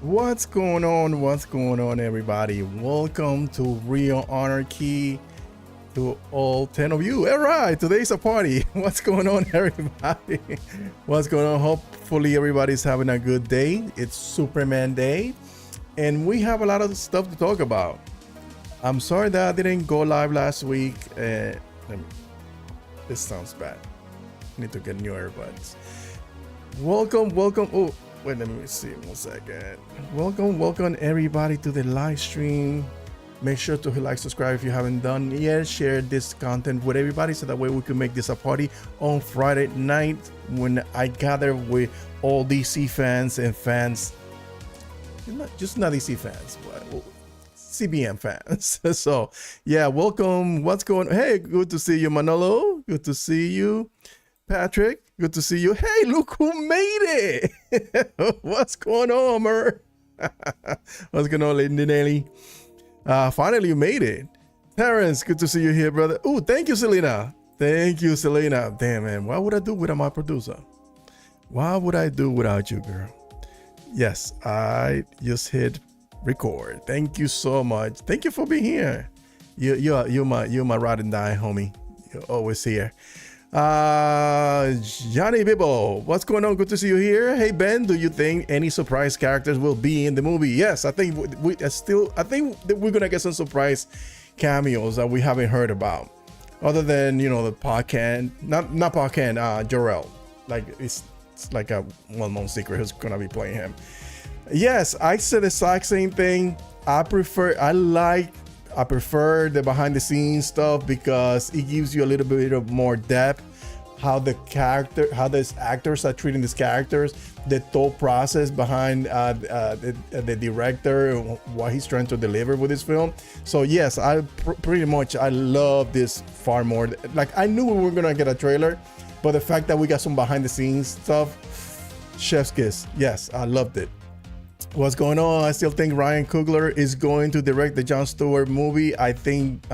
What's going on? What's going on, everybody? Welcome to Real Anarchy. To all 10 of you. All right, today's a party. What's going on, everybody? What's going on? Hopefully, everybody's having a good day. It's Superman Day, and we have a lot of stuff to talk about. I'm sorry that I didn't go live last week. This sounds bad. I need to get new earbuds. Welcome. Oh, wait, let me see 1 second. Welcome everybody to the live stream. Make sure to like, subscribe if you haven't done yet. Share this content with everybody so that way we can make this a party on Friday night when I gather with all DC fans and fans, not DC fans, but CBM fans. So yeah, welcome. What's going on? Hey, good to see you, Manolo. Good to see you, Patrick. Good to see you. Hey, look who made it. What's going on, Mer? What's going on, Lady Nelly? Finally you made it. Terrence, good to see you here, brother. Oh, thank you, Selena. Thank you, Selena. Damn, man, what would I do without my producer? What would I do without you, girl? Yes, I just hit record. Thank you so much. Thank you for being here. You're my ride and die, homie. You're always here. Johnny Bibbo, what's going on? Good to see you here. Hey Ben, do you think any surprise characters will be in the movie? Yes, I think that we're gonna get some surprise cameos that we haven't heard about, other than the Pacan, not Pacan, Jor-El. Like it's like a well-known secret who's gonna be playing him. Yes, I said the exact same thing. I prefer the behind the scenes stuff because it gives you a little bit of more depth, how these actors are treating these characters, the thought process behind the director, what he's trying to deliver with this film. So yes, I love this far more. Like I knew we were gonna get a trailer, but the fact that we got some behind the scenes stuff, chef's kiss. Yes, I loved it. What's going on? I still think Ryan Coogler is going to direct the Jon Stewart movie. I think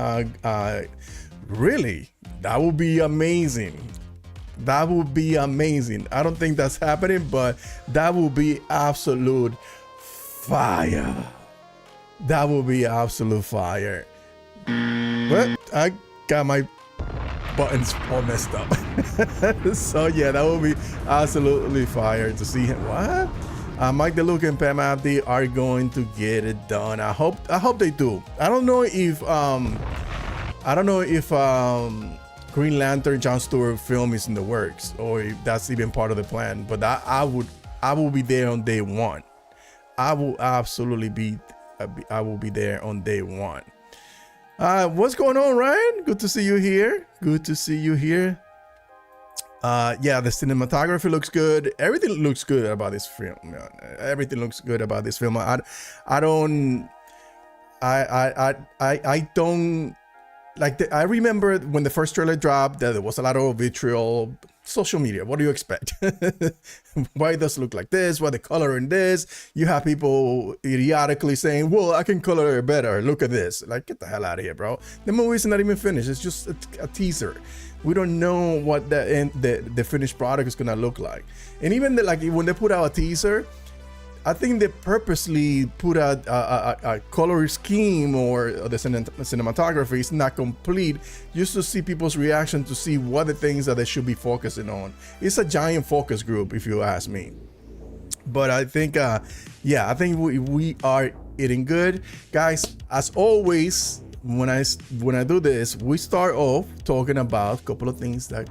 really, that would be amazing. That would be amazing. I don't think that's happening, but that would be absolute fire. That would be absolute fire. But I got my buttons all messed up. So yeah, that would be absolutely fire to see him. What? Mike DeLuca and Pam Abdi are going to get it done. I hope they do. I don't know if Green Lantern Jon Stewart film is in the works or if that's even part of the plan. But I will be there on day one. I will absolutely be. I will be there on day one. What's going on, Ryan? Good to see you here. Good to see you here. Yeah, the cinematography looks good. Everything looks good about this film. Man. Everything looks good about this film. I don't like. I remember when the first trailer dropped that there was a lot of vitriol. Social media. What do you expect? Why does it look like this? Why the color in this? You have people idiotically saying, "Well, I can color it better. Look at this." Like, get the hell out of here, bro. The movie's not even finished. It's just a teaser. We don't know what the finished product is gonna look like. And even when they put out a teaser, I think they purposely put out a color scheme or the cinematography is not complete, just to see people's reaction, to see what the things that they should be focusing on. It's a giant focus group, if you ask me. But I think, yeah, I think we are eating good, guys. As always, when I do this, we start off talking about a couple of things that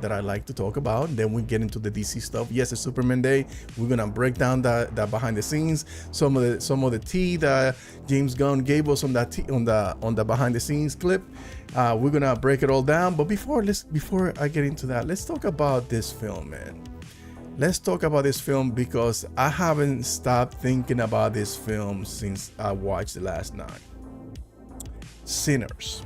that I like to talk about. Then we get into the DC stuff. Yes, it's Superman Day. We're gonna break down that behind the scenes, some of the tea that James Gunn gave us on the behind the scenes clip. We're gonna break it all down. But before I get into that, let's talk about this film, man. Let's talk about this film because I haven't stopped thinking about this film since I watched it last night. Sinners.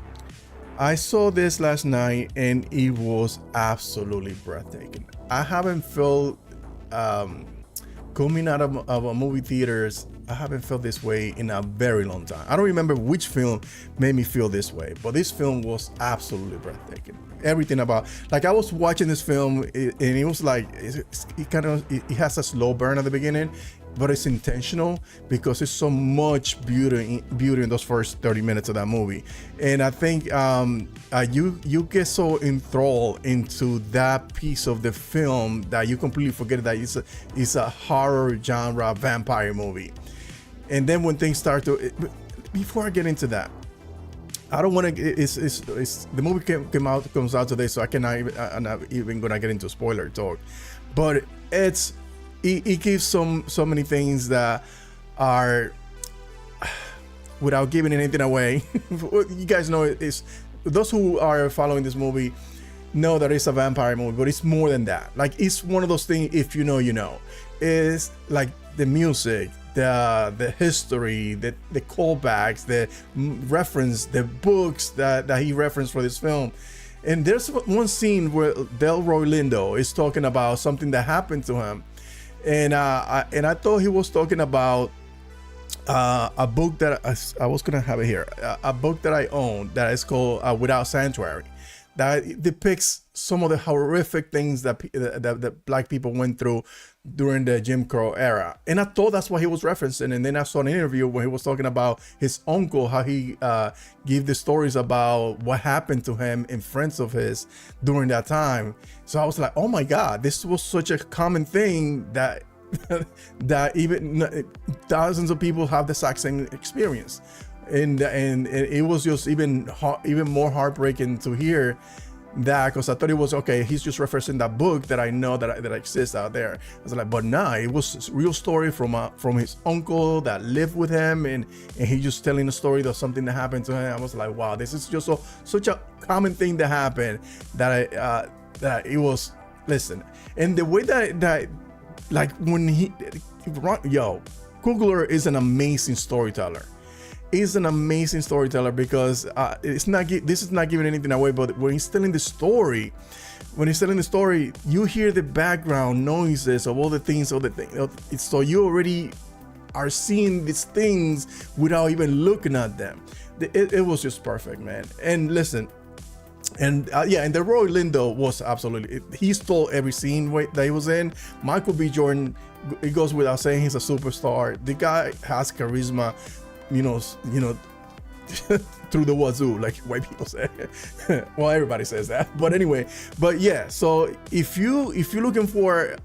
I saw this last night and it was absolutely breathtaking. I haven't felt coming out of a movie theaters, I haven't felt this way in a very long time. I don't remember which film made me feel this way, but this film was absolutely breathtaking. Everything about, like, I was watching this film and it was like, it has a slow burn at the beginning, but it's intentional because there's so much beauty in those first 30 minutes of that movie. And I think you get so enthralled into that piece of the film that you completely forget that it's a horror genre vampire movie. And then when things start to, before I get into that, I don't want to. It's the movie comes out today, so I'm not even gonna get into spoiler talk. But it gives so many things that are, without giving anything away. You guys know it's those who are following this movie know that it's a vampire movie, but it's more than that. Like, it's one of those things. If you know, you know. It's like the music, the history, the callbacks, the reference, the books that he referenced for this film. And there's one scene where Delroy Lindo is talking about something that happened to him, and I thought he was talking about a book that I was gonna have it here, a book that I own that is called Without Sanctuary, that depicts some of the horrific things that Black people went through during the Jim Crow era. And I thought that's what he was referencing. And then I saw an interview where he was talking about his uncle, how he gave the stories about what happened to him and friends of his during that time. So I was like, oh my God, this was such a common thing that that even thousands of people have the exact same experience. And it was just even more heartbreaking to hear that, because I thought it was okay, he's just referencing that book that I know that exists out there. I was like, but nah, it was a real story from his uncle that lived with him, and he just telling a story of something that happened to him. I was like, wow, this is just such a common thing that happened that it was, listen. And the way that like when Coogler is an amazing storyteller. He's an amazing storyteller because this is not giving anything away, but when he's telling the story, you hear the background noises of all the things, so you already are seeing these things without even looking at them. It was just perfect, man. And listen, and and the Roy Lindo was absolutely, he stole every scene that he was in. Michael B. Jordan, it goes without saying, he's a superstar. The guy has charisma, you know, through the wazoo, like white people say. Well, everybody says that, but anyway. But yeah, so if you're looking for,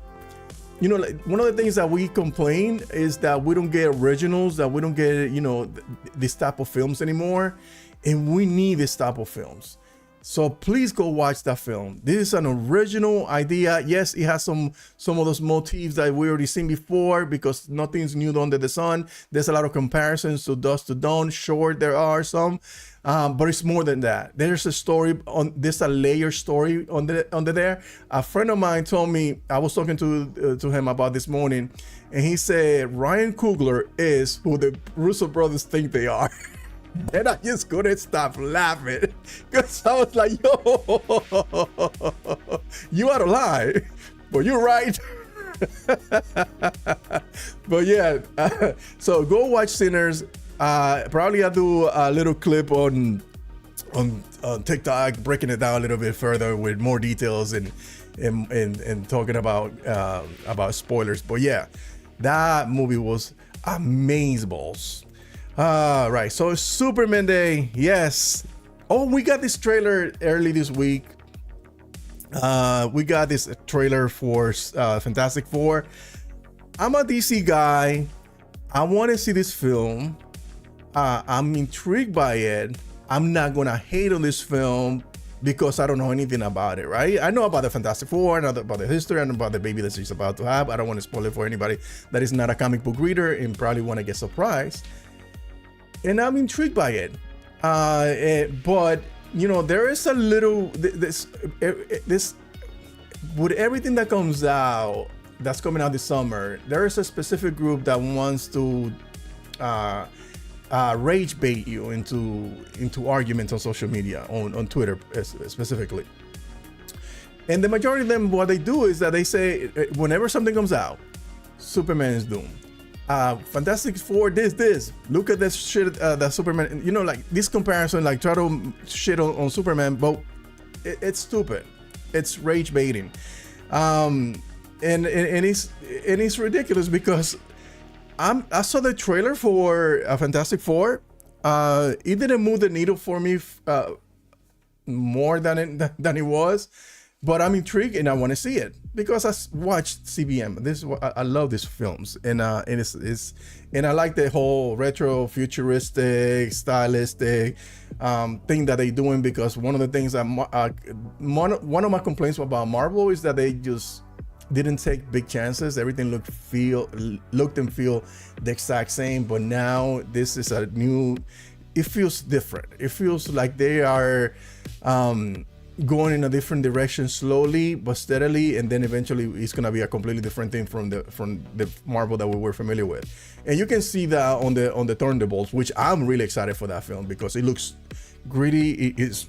you know, like, one of the things that we complain is that we don't get originals, that we don't get, you know, this type of films anymore, and we need this type of films. So please go watch that film. This is an original idea. Yes, it has some of those motifs that we already seen before, because nothing's new under the sun. There's a lot of comparisons to Dusk to Dawn. Sure, there are some, but it's more than that. There's a story there's a layer story under there. A friend of mine told me, I was talking to him about this morning, and he said Ryan Coogler is who the Russo brothers think they are. And I just couldn't stop laughing, because I was like, yo, you out of line, but you're right. But yeah, so go watch Sinners. Probably I'll do a little clip on TikTok, breaking it down a little bit further with more details and talking about spoilers. But yeah, that movie was amazeballs. Right, so it's Superman Day. Yes. Oh, we got this trailer early this week. We got this trailer for Fantastic Four. I'm a DC guy. I want to see this film. I'm intrigued by it. I'm not gonna hate on this film because I don't know anything about it, right? I know about the Fantastic Four, I know about the history, I know about the baby that she's about to have. I don't want to spoil it for anybody that is not a comic book reader and probably want to get surprised. And I'm intrigued by it, but you know, there is a little this with everything that comes out, that's coming out this summer. There is a specific group that wants to rage bait you into arguments on social media, on Twitter specifically. And the majority of them, what they do is that they say whenever something comes out, Superman is doomed. Fantastic Four, this. Look at this shit that Superman, you know, like this comparison, like try to shit on Superman, but it's stupid. It's rage baiting. And it's ridiculous because I saw the trailer for Fantastic Four. It didn't move the needle for me more than it was, but I'm intrigued and I want to see it because I watched CBM. I love these films, and it's and I like the whole retro, futuristic, stylistic thing that they're doing, because one of the things that one of my complaints about Marvel is that they just didn't take big chances. Everything looked and feel the exact same, but now this is a new. It feels different. It feels like they are going in a different direction, slowly but steadily, and then eventually it's gonna be a completely different thing from the Marvel that we were familiar with. And you can see that on the Thunderbolts, which I'm really excited for that film because it looks gritty. It is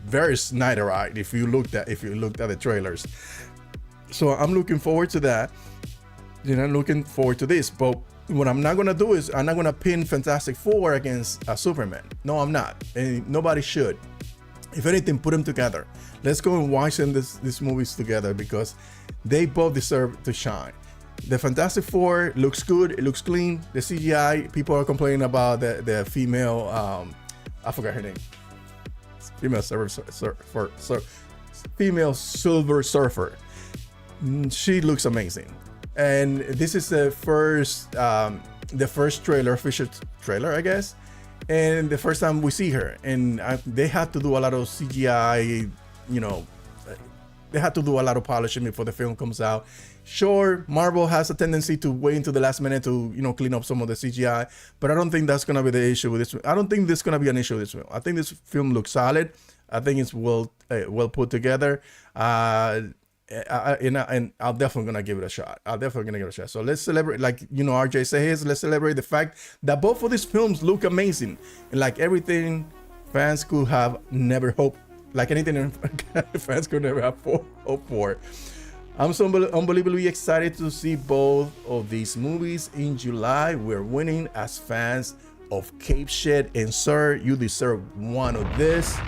very Snyderite if you looked at the trailers. So I'm looking forward to that. I'm looking forward to this. But what I'm not gonna do is I'm not gonna pin Fantastic Four against Superman. No, I'm not, and nobody should. If anything, put them together. Let's go and watch these movies together because they both deserve to shine. The Fantastic Four looks good. It looks clean. The CGI, people are complaining about the female. I forgot her name. Female Silver Surfer. She looks amazing, and this is the first official trailer, I guess, and the first time we see her. And they had to do a lot of CGI, they had to do a lot of polishing before the film comes out. Sure, Marvel has a tendency to wait until the last minute to clean up some of the CGI, but I don't think that's gonna be the issue with this. I don't think this is gonna be an issue with this film. I think this film looks solid. I think it's well put together. And I'm definitely gonna give it a shot. So let's celebrate, like RJ says, let's celebrate the fact that both of these films look amazing, and like everything fans could have never hoped, like anything fans could never have hoped for. I'm so unbelievably excited to see both of these movies in July. We're winning as fans of Cape Shed, and sir, you deserve one of this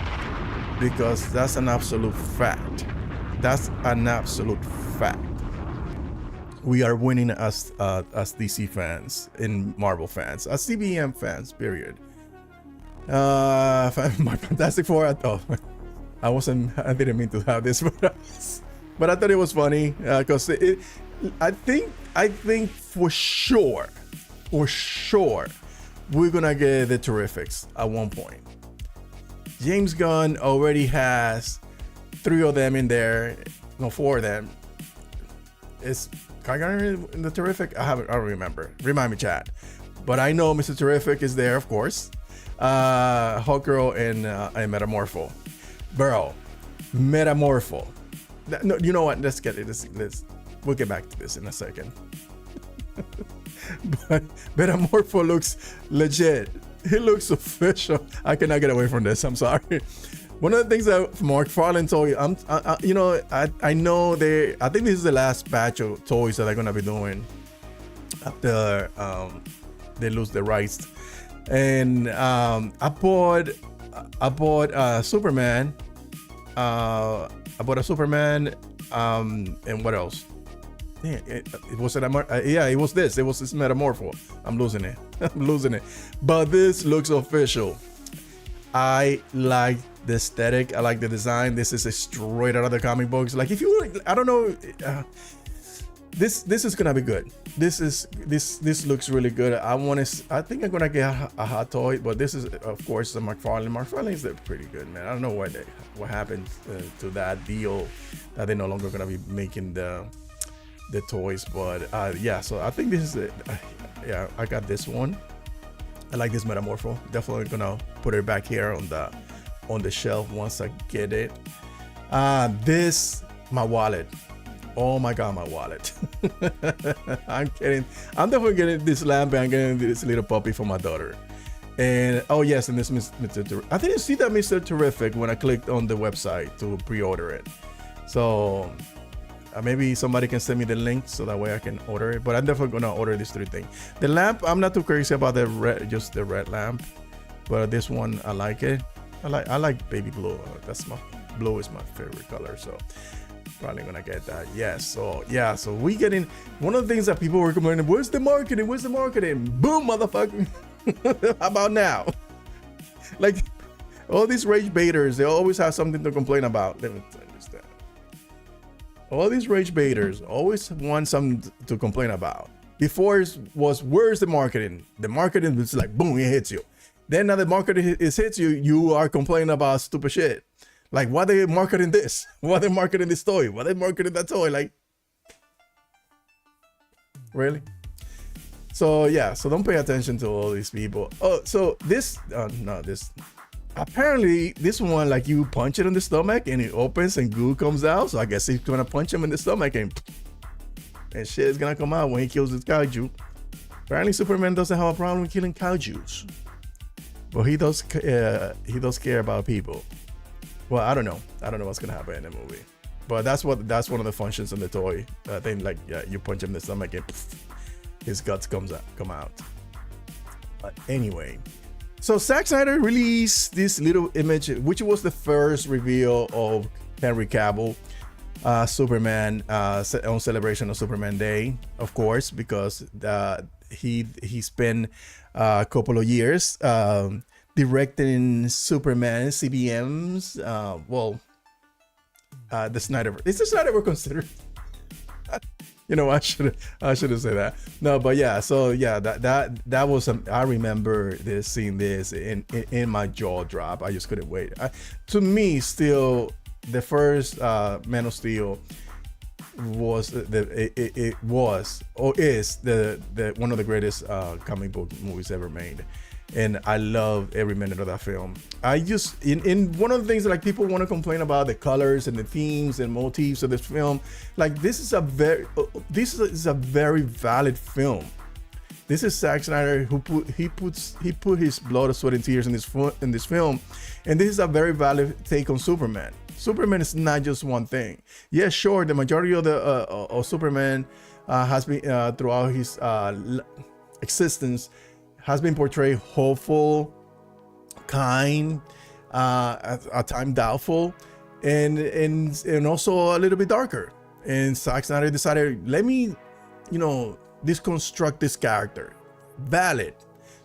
because that's an absolute fact. That's an absolute fact. We are winning as DC fans and Marvel fans, as CBM fans, period. My Fantastic Four, I didn't mean to have this, but I thought it was funny because I think for sure, we're gonna get the Terrifics at one point. James Gunn already has 3 of them in there, no, 4 of them. Is Kagami in the Terrific? I don't remember. Remind me, chat. But I know Mr. Terrific is there, of course. Hawkgirl and Metamorpho. Bro, Metamorpho. No, you know what? Let's get it. We'll get back to this in a second. But Metamorpho looks legit. He looks official. I cannot get away from this. I'm sorry. One of the things that McFarlane told you, I know I think this is the last batch of toys that they're gonna be doing after they lose the rights. And I bought Superman. I bought a Superman. And what else? Yeah, it was this. It was this Metamorpho. I'm losing it. But this looks official. I like the aesthetic. I like the design. This is a straight out of the comic books. Like if you, I don't know, this is gonna be good. This looks really good. I think I'm gonna get a hot toy, but this is of course the McFarlane. McFarlane is pretty good, man. I don't know what happened to that deal that they're no longer gonna be making the toys, but yeah. So I think this is it. Yeah, I got this one. I like this Metamorpho. Definitely gonna put it back here on the shelf once I get it. My wallet. Oh my god, my wallet. I'm definitely getting this lamp, and I'm getting this little puppy for my daughter. And oh yes, and this Mr. I didn't see that Mr. Terrific when I clicked on the website to pre-order it. So maybe somebody can send me the link so that way I can order it. But I'm definitely gonna order these 3 things. The lamp, I'm not too crazy about just the red lamp, but this one I like it. I like baby blue. Blue is my favorite color. So Probably gonna get that. Yes. So yeah. So we getting one of the things that people were complaining. Where's the marketing? Where's the marketing? Boom, motherfucker. How about now? Like all these rage baiters, they always have something to complain about. Let me understand. All these rage baiters always want something to complain about. Before was where's the marketing? The marketing was like boom, it hits you. Then now the marketing hits you, you are complaining about stupid shit. Like why they marketing this? Why they marketing this toy? Why they marketing that toy? Like really? So yeah, so don't pay attention to all these people. Oh, so this apparently this one, like you punch it in the stomach and it opens and goo comes out. So I guess he's gonna punch him in the stomach and shit is gonna come out when he kills this kaiju. Apparently Superman doesn't have a problem with killing kaijus, but he does care about people. Well, I don't know what's gonna happen in the movie, but that's one of the functions of the toy. Thing, like yeah, you punch him in the stomach and his guts come out. But anyway, so Zack Snyder released this little image, which was the first reveal of Henry Cavill, Superman, on celebration of Superman Day, of course, because he spent a couple of years directing Superman CBMs. The Snyderverse. Is the Snyderverse considered? You know, I should have said that. No, but yeah. So yeah, that was I remember seeing this in my jaw drop. I just couldn't wait. To me, still the first Man of Steel was it was or is the one of the greatest comic book movies ever made. And I love every minute of that film. I just in one of the things that like people want to complain about the colors and the themes and motifs of this film. Like this is a very valid film. This is Zack Snyder who put his blood, sweat, and tears in this film, and this is a very valid take on Superman. Superman is not just one thing. Yeah, sure, the majority of the of Superman has been throughout his existence has been portrayed hopeful, kind, at time doubtful, and also a little bit darker. And Zack Snyder decided, let me, deconstruct this character. Valid.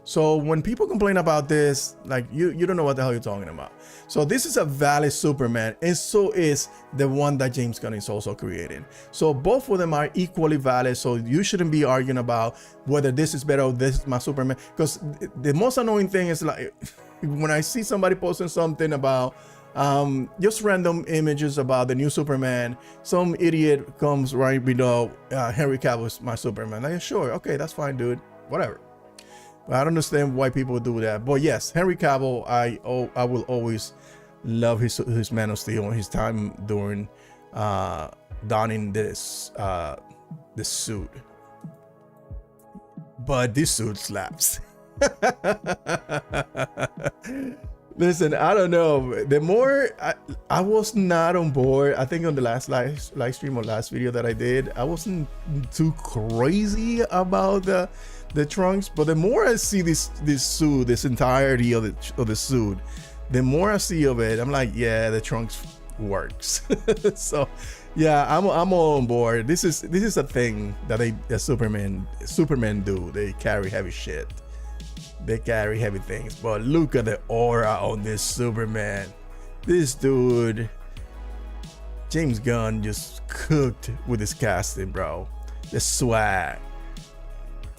So when people complain about this, like you don't know what the hell you're talking about. So this is a valid Superman, and so is the one that James Gunn is also creating. So both of them are equally valid. So you shouldn't be arguing about whether this is better or this is my Superman. Because the most annoying thing is like when I see somebody posting something about just random images about the new Superman, some idiot comes right below Henry Cavill is my Superman. Like, sure, okay, that's fine, dude. Whatever. I don't understand why people do that, but yes, Henry Cavill, I will always love his Man of Steel and his time during donning this suit. But this suit slaps. Listen, I don't know. The more I was not on board. I think on the last live stream or last video that I did, I wasn't too crazy about the trunks, but the more I see this suit, this entirety of the suit, the more I see of it, I'm like, yeah, the trunks works. So yeah, I'm all on board. This is a thing that Superman do. They carry heavy shit. They carry heavy things, but look at the aura on this Superman. This dude, James Gunn, just cooked with his casting, bro. The swag.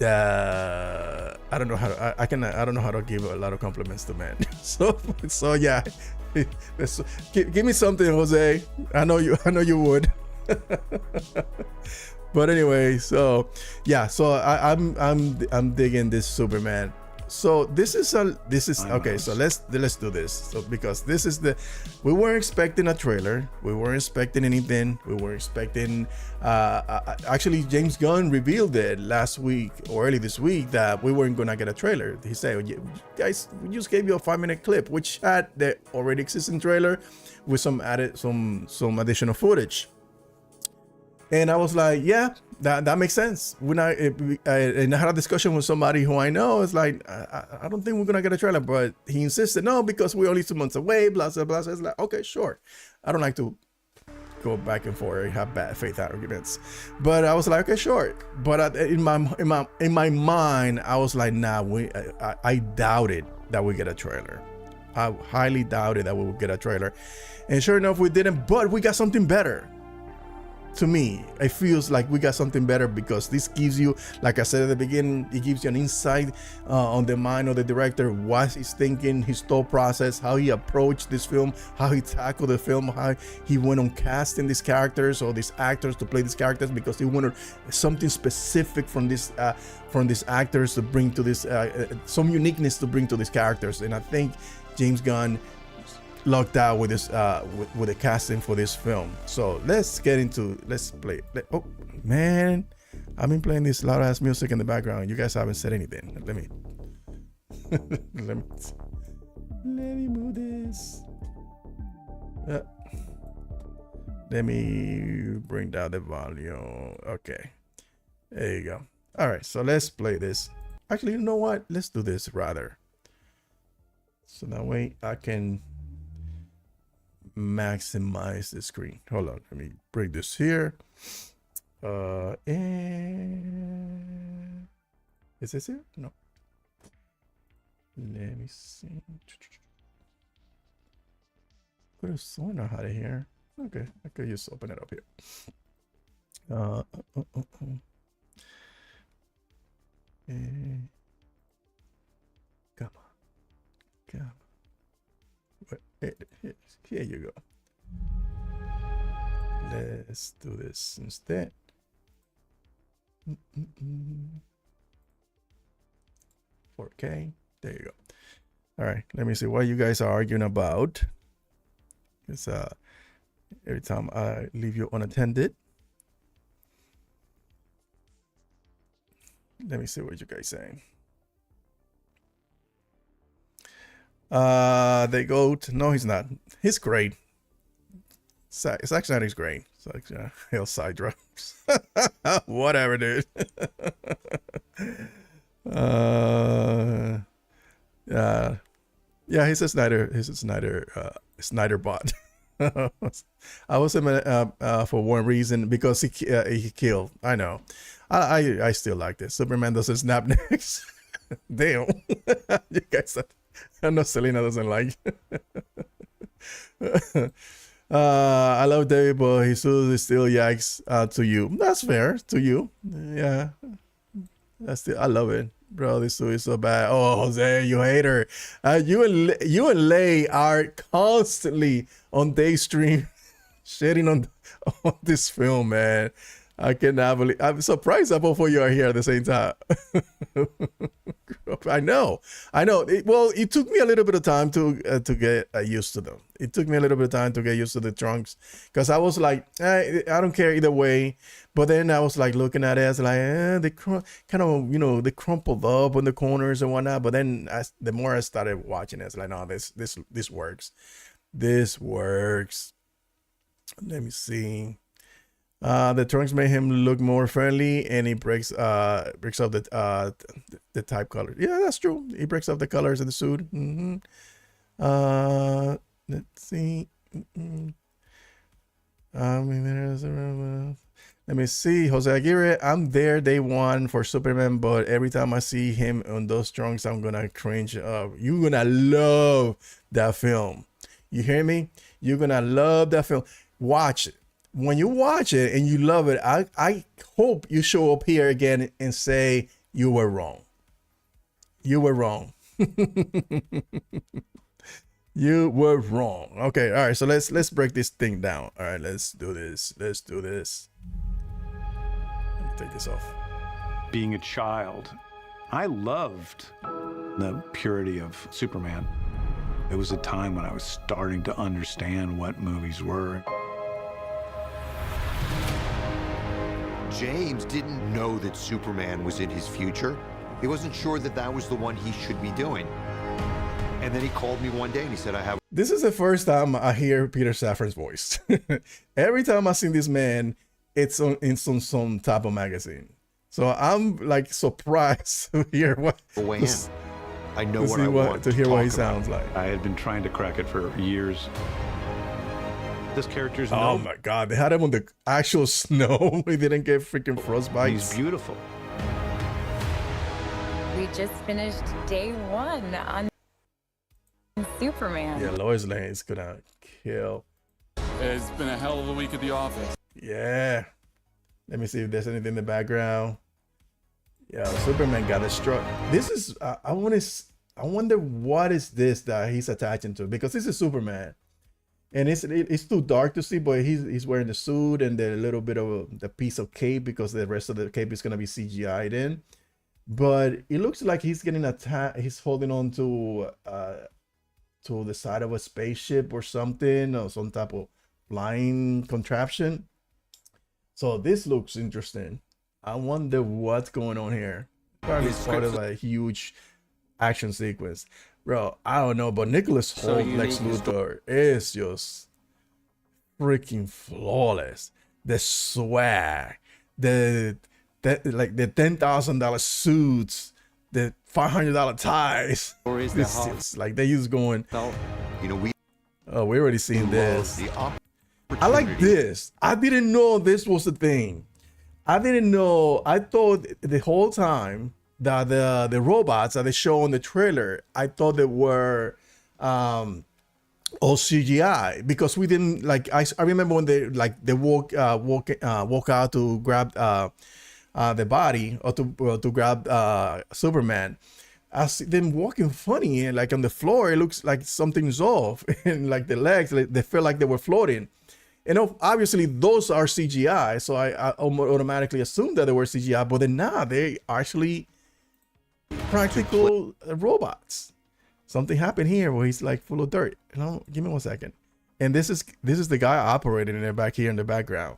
I don't know how to, I don't know how to give a lot of compliments to man. So yeah, give me something, Jose. I know you would. But anyway, so yeah, so I'm digging this Superman. So this is okay. So let's do this. So because we weren't expecting a trailer. We weren't expecting anything. We weren't expecting. Actually, James Gunn revealed it last week or early this week that we weren't gonna get a trailer. He said, "Guys, we just gave you a 5-minute clip, which had the already existing trailer with some additional footage." And I was like, yeah, that makes sense. And I had a discussion with somebody who I know. It's like, I don't think we're going to get a trailer, but he insisted, no, because we're only 2 months away, blah, blah, blah. So it's like, okay, sure. I don't like to go back and forth, have bad faith arguments. But I was like, okay, sure. But in my mind, I was like, nah, I doubted that we get a trailer. I highly doubted that we would get a trailer. And sure enough, we didn't, but we got something better. To me, it feels like we got something better because this gives you, like I said at the beginning, it gives you an insight on the mind of the director, what he's thinking, his thought process, how he approached this film, how he tackled the film, how he went on casting these characters or these actors to play these characters, because he wanted something specific from these actors to bring to this, some uniqueness to bring to these characters. And I think James Gunn locked out with this with the casting for this film. So let's play. Oh man, I've been playing this loud ass music in the background. You guys haven't said anything. Let me move this. Let me bring down the volume. Okay, there you go. All right, so let's play this. Actually, you know what, let's do this rather, so that way I can maximize the screen. Hold on, let me bring this here. And is this here? No. Let me see. Could have sworn I had it here. Okay, I could just open it up here. Come on. Here you go. Let's do this instead. 4K. There you go. All right, let me see what you guys are arguing about. It's every time I leave you unattended. Let me see what you guys saying. They go to, no, he's not. He's great. Zack Snyder's great. It's like he'll side drugs. Whatever, dude. Yeah, he's a Snyder bot. I was for one reason, because he killed. I know. I still like this. Superman doesn't snap necks. Damn. You guys, I know Selena doesn't like. I love David, but he still yaks to you. That's fair to you. Yeah, I love it, bro. This suit is so bad. Oh, Jose, you hater. You and Lay are constantly on day stream shitting on this film, man. I cannot believe. I'm surprised that both of you are here at the same time. I know. It took me a little bit of time to get used to them. It took me a little bit of time to get used to the trunks, because I was like, I don't care either way. But then I was like looking at it, as like, they kind of, they crumpled up on the corners and whatnot. But then the more I started watching it, it's like, no, this works. This works. Let me see. The trunks made him look more friendly, and he breaks up the type color. Yeah, that's true. He breaks up the colors of the suit. Let's see. Let me see. Jose Aguirre, I'm there day one for Superman, but every time I see him on those trunks, I'm gonna cringe. You're gonna love that film. You hear me? You're gonna love that film. Watch it. When you watch it and you love it, I hope you show up here again and say you were wrong. You were wrong. You were wrong. Okay, all right. So let's break this thing down. All right, let's do this. Let's do this. Let me take this off. Being a child, I loved the purity of Superman. It was a time when I was starting to understand what movies were. James didn't know that Superman was in his future. He wasn't sure that that was the one he should be doing. And then he called me one day and he said, I have... This is the first time I hear Peter Safran's voice. Every time I see this man, it's in some type of magazine. So I'm like surprised to hear what... I know what I want to hear what he sounds like. I had been trying to crack it for years. This character's Oh my God, they had him on the actual snow. He didn't get freaking frostbite. He's beautiful. We just finished day 1 on Superman. Yeah, Lois Lane is gonna kill. It's been a hell of a week at the office. Yeah. Let me see if there's anything in the background. Yeah, Superman got a struck. This is I wonder what is this that he's attaching to, because this is Superman. And it's too dark to see, but he's wearing the suit and the little bit of the piece of cape, because the rest of the cape is gonna be CGI'd in. But it looks like he's getting attacked. He's holding on to the side of a spaceship or something, or some type of flying contraption. So this looks interesting. I wonder what's going on here. Probably part of a huge action sequence. Bro, I don't know, but Nicholas Hoult Lex Luthor is just freaking flawless. The swag, the $10,000 suits, the $500 ties. It's just like they just going. You know, we already seen this. I like this. I didn't know this was a thing. I didn't know. I thought the whole time that the robots that they show in the trailer, I thought they were all CGI, because we didn't like. I remember when they walk out to grab the body, or to grab Superman. I see them walking funny, and like on the floor, it looks like something's off, and like the legs, they feel like they were floating. And obviously those are CGI, so I automatically assumed that they were CGI, but then nah, they actually practical robots. Something happened here where he's like full of dirt. You know, give me 1 second. And this is the guy operating in there back here in the background.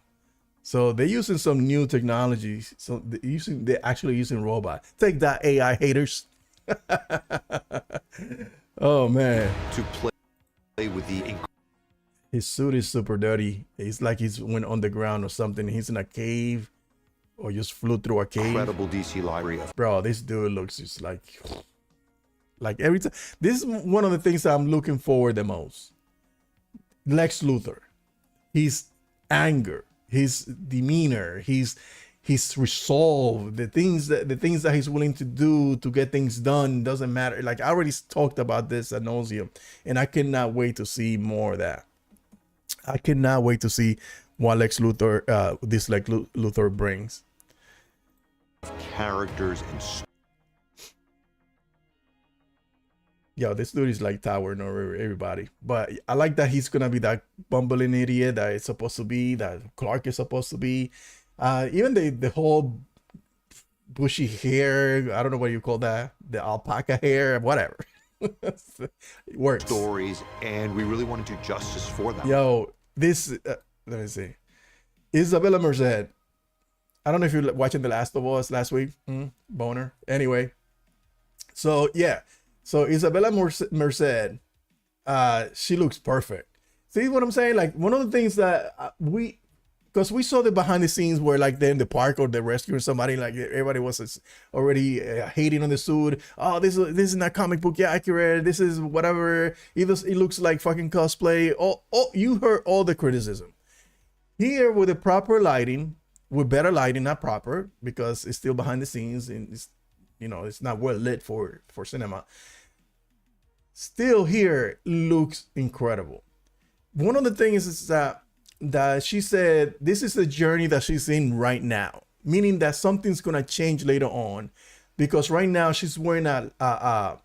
So they're using some new technology. So they're actually using robots. Take that, AI haters. Oh man. To play with the his suit is super dirty. It's like he's went on the ground or something. He's in a cave, or just flew through a cave. incredible DC library. Bro, this dude looks just like every time. This is one of the things that I'm looking forward the most. Lex Luthor, his anger, his demeanor, his resolve, the things that he's willing to do to get things done doesn't matter. Like I already talked about this ad nauseum, and I cannot wait to see more of that. I cannot wait to see what Lex Luthor, this Lex Luthor brings. Characters and yo, this dude is like towering over everybody. But I like that he's gonna be that bumbling idiot that it's supposed to be, that Clark is supposed to be. Even the whole bushy hair, I don't know what you call that, the alpaca hair, whatever. It works. Stories, and we really want to do justice for them. Yo, this let me see. Isabella Merced. I don't know if you're watching The Last of Us last week. Boner. Anyway, so yeah. So Isabella Merced, she looks perfect. See what I'm saying? Like one of the things that because we saw the behind the scenes where like they're in the park or they're rescuing somebody, like everybody was already hating on the suit. Oh, this is not comic book accurate. This is whatever. It looks like fucking cosplay. Oh, you heard all the criticism. Here with the proper lighting, with better lighting, not proper, because it's still behind the scenes and it's, you know, it's not well lit for cinema. Still here looks incredible. One of the things is that she said this is the journey that she's in right now, meaning that something's gonna change later on, because right now she's wearing Maxwell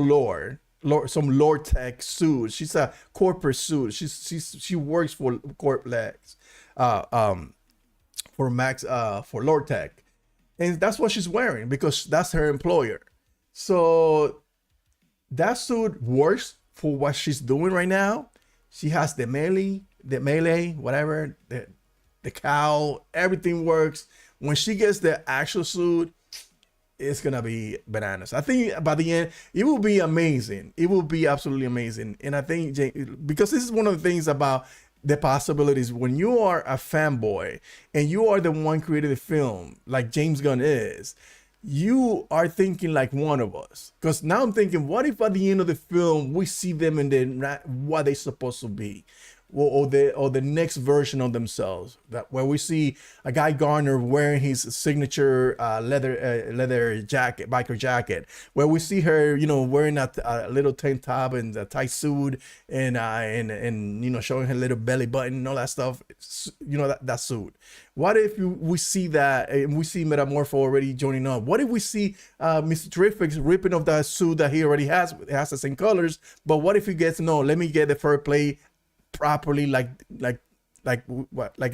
Lord, some Lord Tech suit. She's a corporate suit. She works for Corp Lex, for Lord Tech, and that's what she's wearing because that's her employer. So that suit works for what she's doing right now. She has the melee, whatever, the cowl, everything works. When she gets the actual suit, it's gonna be bananas. I think by the end, it will be amazing. It will be absolutely amazing. And I think, because this is one of the things about the possibilities when you are a fanboy and you are the one creating the film, like James Gunn is, you are thinking like one of us. Because now I'm thinking, what if at the end of the film we see them in what they're supposed to be, or the next version of themselves, that where we see a Guy Gardner wearing his signature leather jacket, biker jacket, where we see her, wearing a little tank top and a tight suit, and showing her little belly button and all that stuff, that suit. What if we see that and we see Metamorpho already joining up? What if we see Mr. Terrific ripping off that suit that he already has? It has the same colors, but what if he gets, no, let me get the fur play properly, like in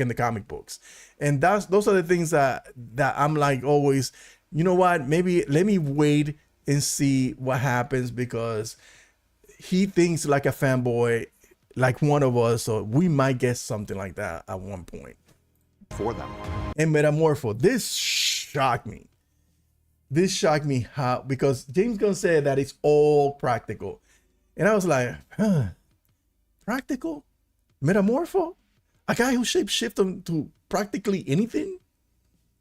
the comic books. And those are the things that I'm like always, you know what, maybe let me wait and see what happens, because he thinks like a fanboy, like one of us, so we might get something like that at one point for them. And Metamorpho, this shocked me how, because James Gunn said that it's all practical, and I was like, practical? Metamorpho? A guy who shapeshifts into practically anything?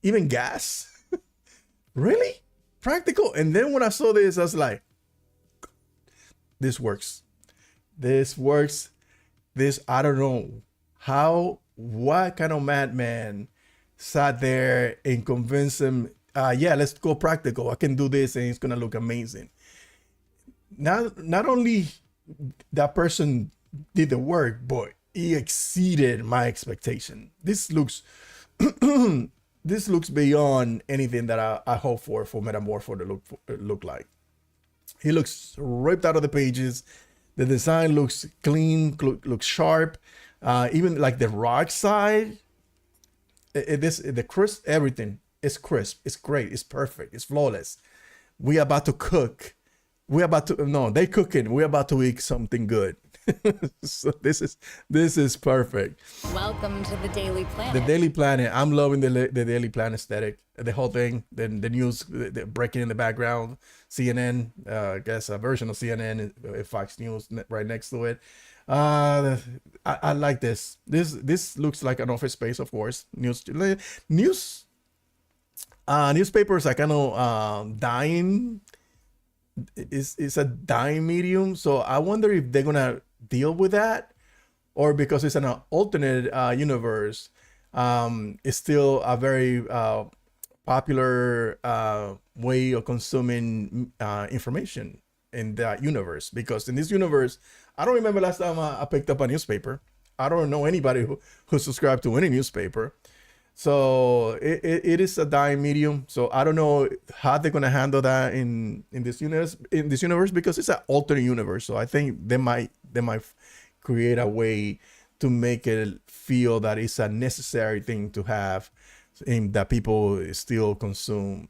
Even gas? Really? Practical? And then when I saw this, I was like, this works. This works. This, I don't know how, what kind of madman sat there and convinced him, yeah, let's go practical. I can do this and it's going to look amazing. Not only that person did the work, but he exceeded my expectation. This looks this looks beyond anything that I hope for Metamorpho to look like. He looks ripped out of the pages. The design looks clean, looks sharp. Even like the rock side, the crisp, everything is crisp. It's great. It's perfect. It's flawless. We about to cook. They cooking. We're about to eat something good. So this is perfect. Welcome to the Daily Planet. The Daily Planet. I'm loving the Daily Planet aesthetic. The whole thing. The news, the breaking in the background. CNN. I guess a version of CNN, Fox News right next to it. I like this. This looks like an office space, of course. Newspapers are kind of dying. It's a dying medium, so I wonder if they're gonna deal with that, or because it's an alternate universe, it's still a very popular way of consuming information in that universe. Because in this universe, I don't remember last time I picked up a newspaper. I don't know anybody who subscribed to any newspaper. So it is a dying medium. So I don't know how they're gonna handle that in this universe, because it's an alternate universe. So I think they might create a way to make it feel that it's a necessary thing to have, in that people still consume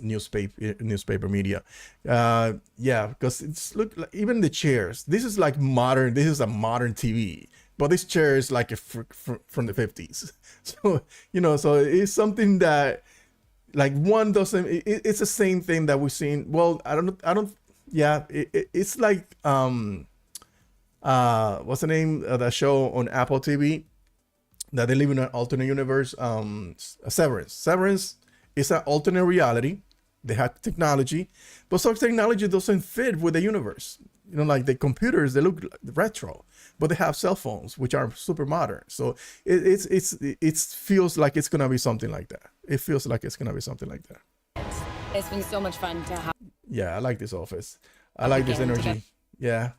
newspaper media. Yeah, because it's look like, even the chairs. This is like modern. This is a modern TV. But this chair is like from the 50s. So, so it's something that like one doesn't, it's the same thing that we've seen. Well, yeah, it's like, what's the name of that show on Apple TV that they live in an alternate universe? Severance. Severance is an alternate reality. They have technology, but some technology doesn't fit with the universe. Like the computers, they look retro, but they have cell phones, which are super modern. So it feels like it's gonna be something like that. It feels like it's gonna be something like that. It's been so much fun to have. Yeah, I like this office. I like this energy. Yeah,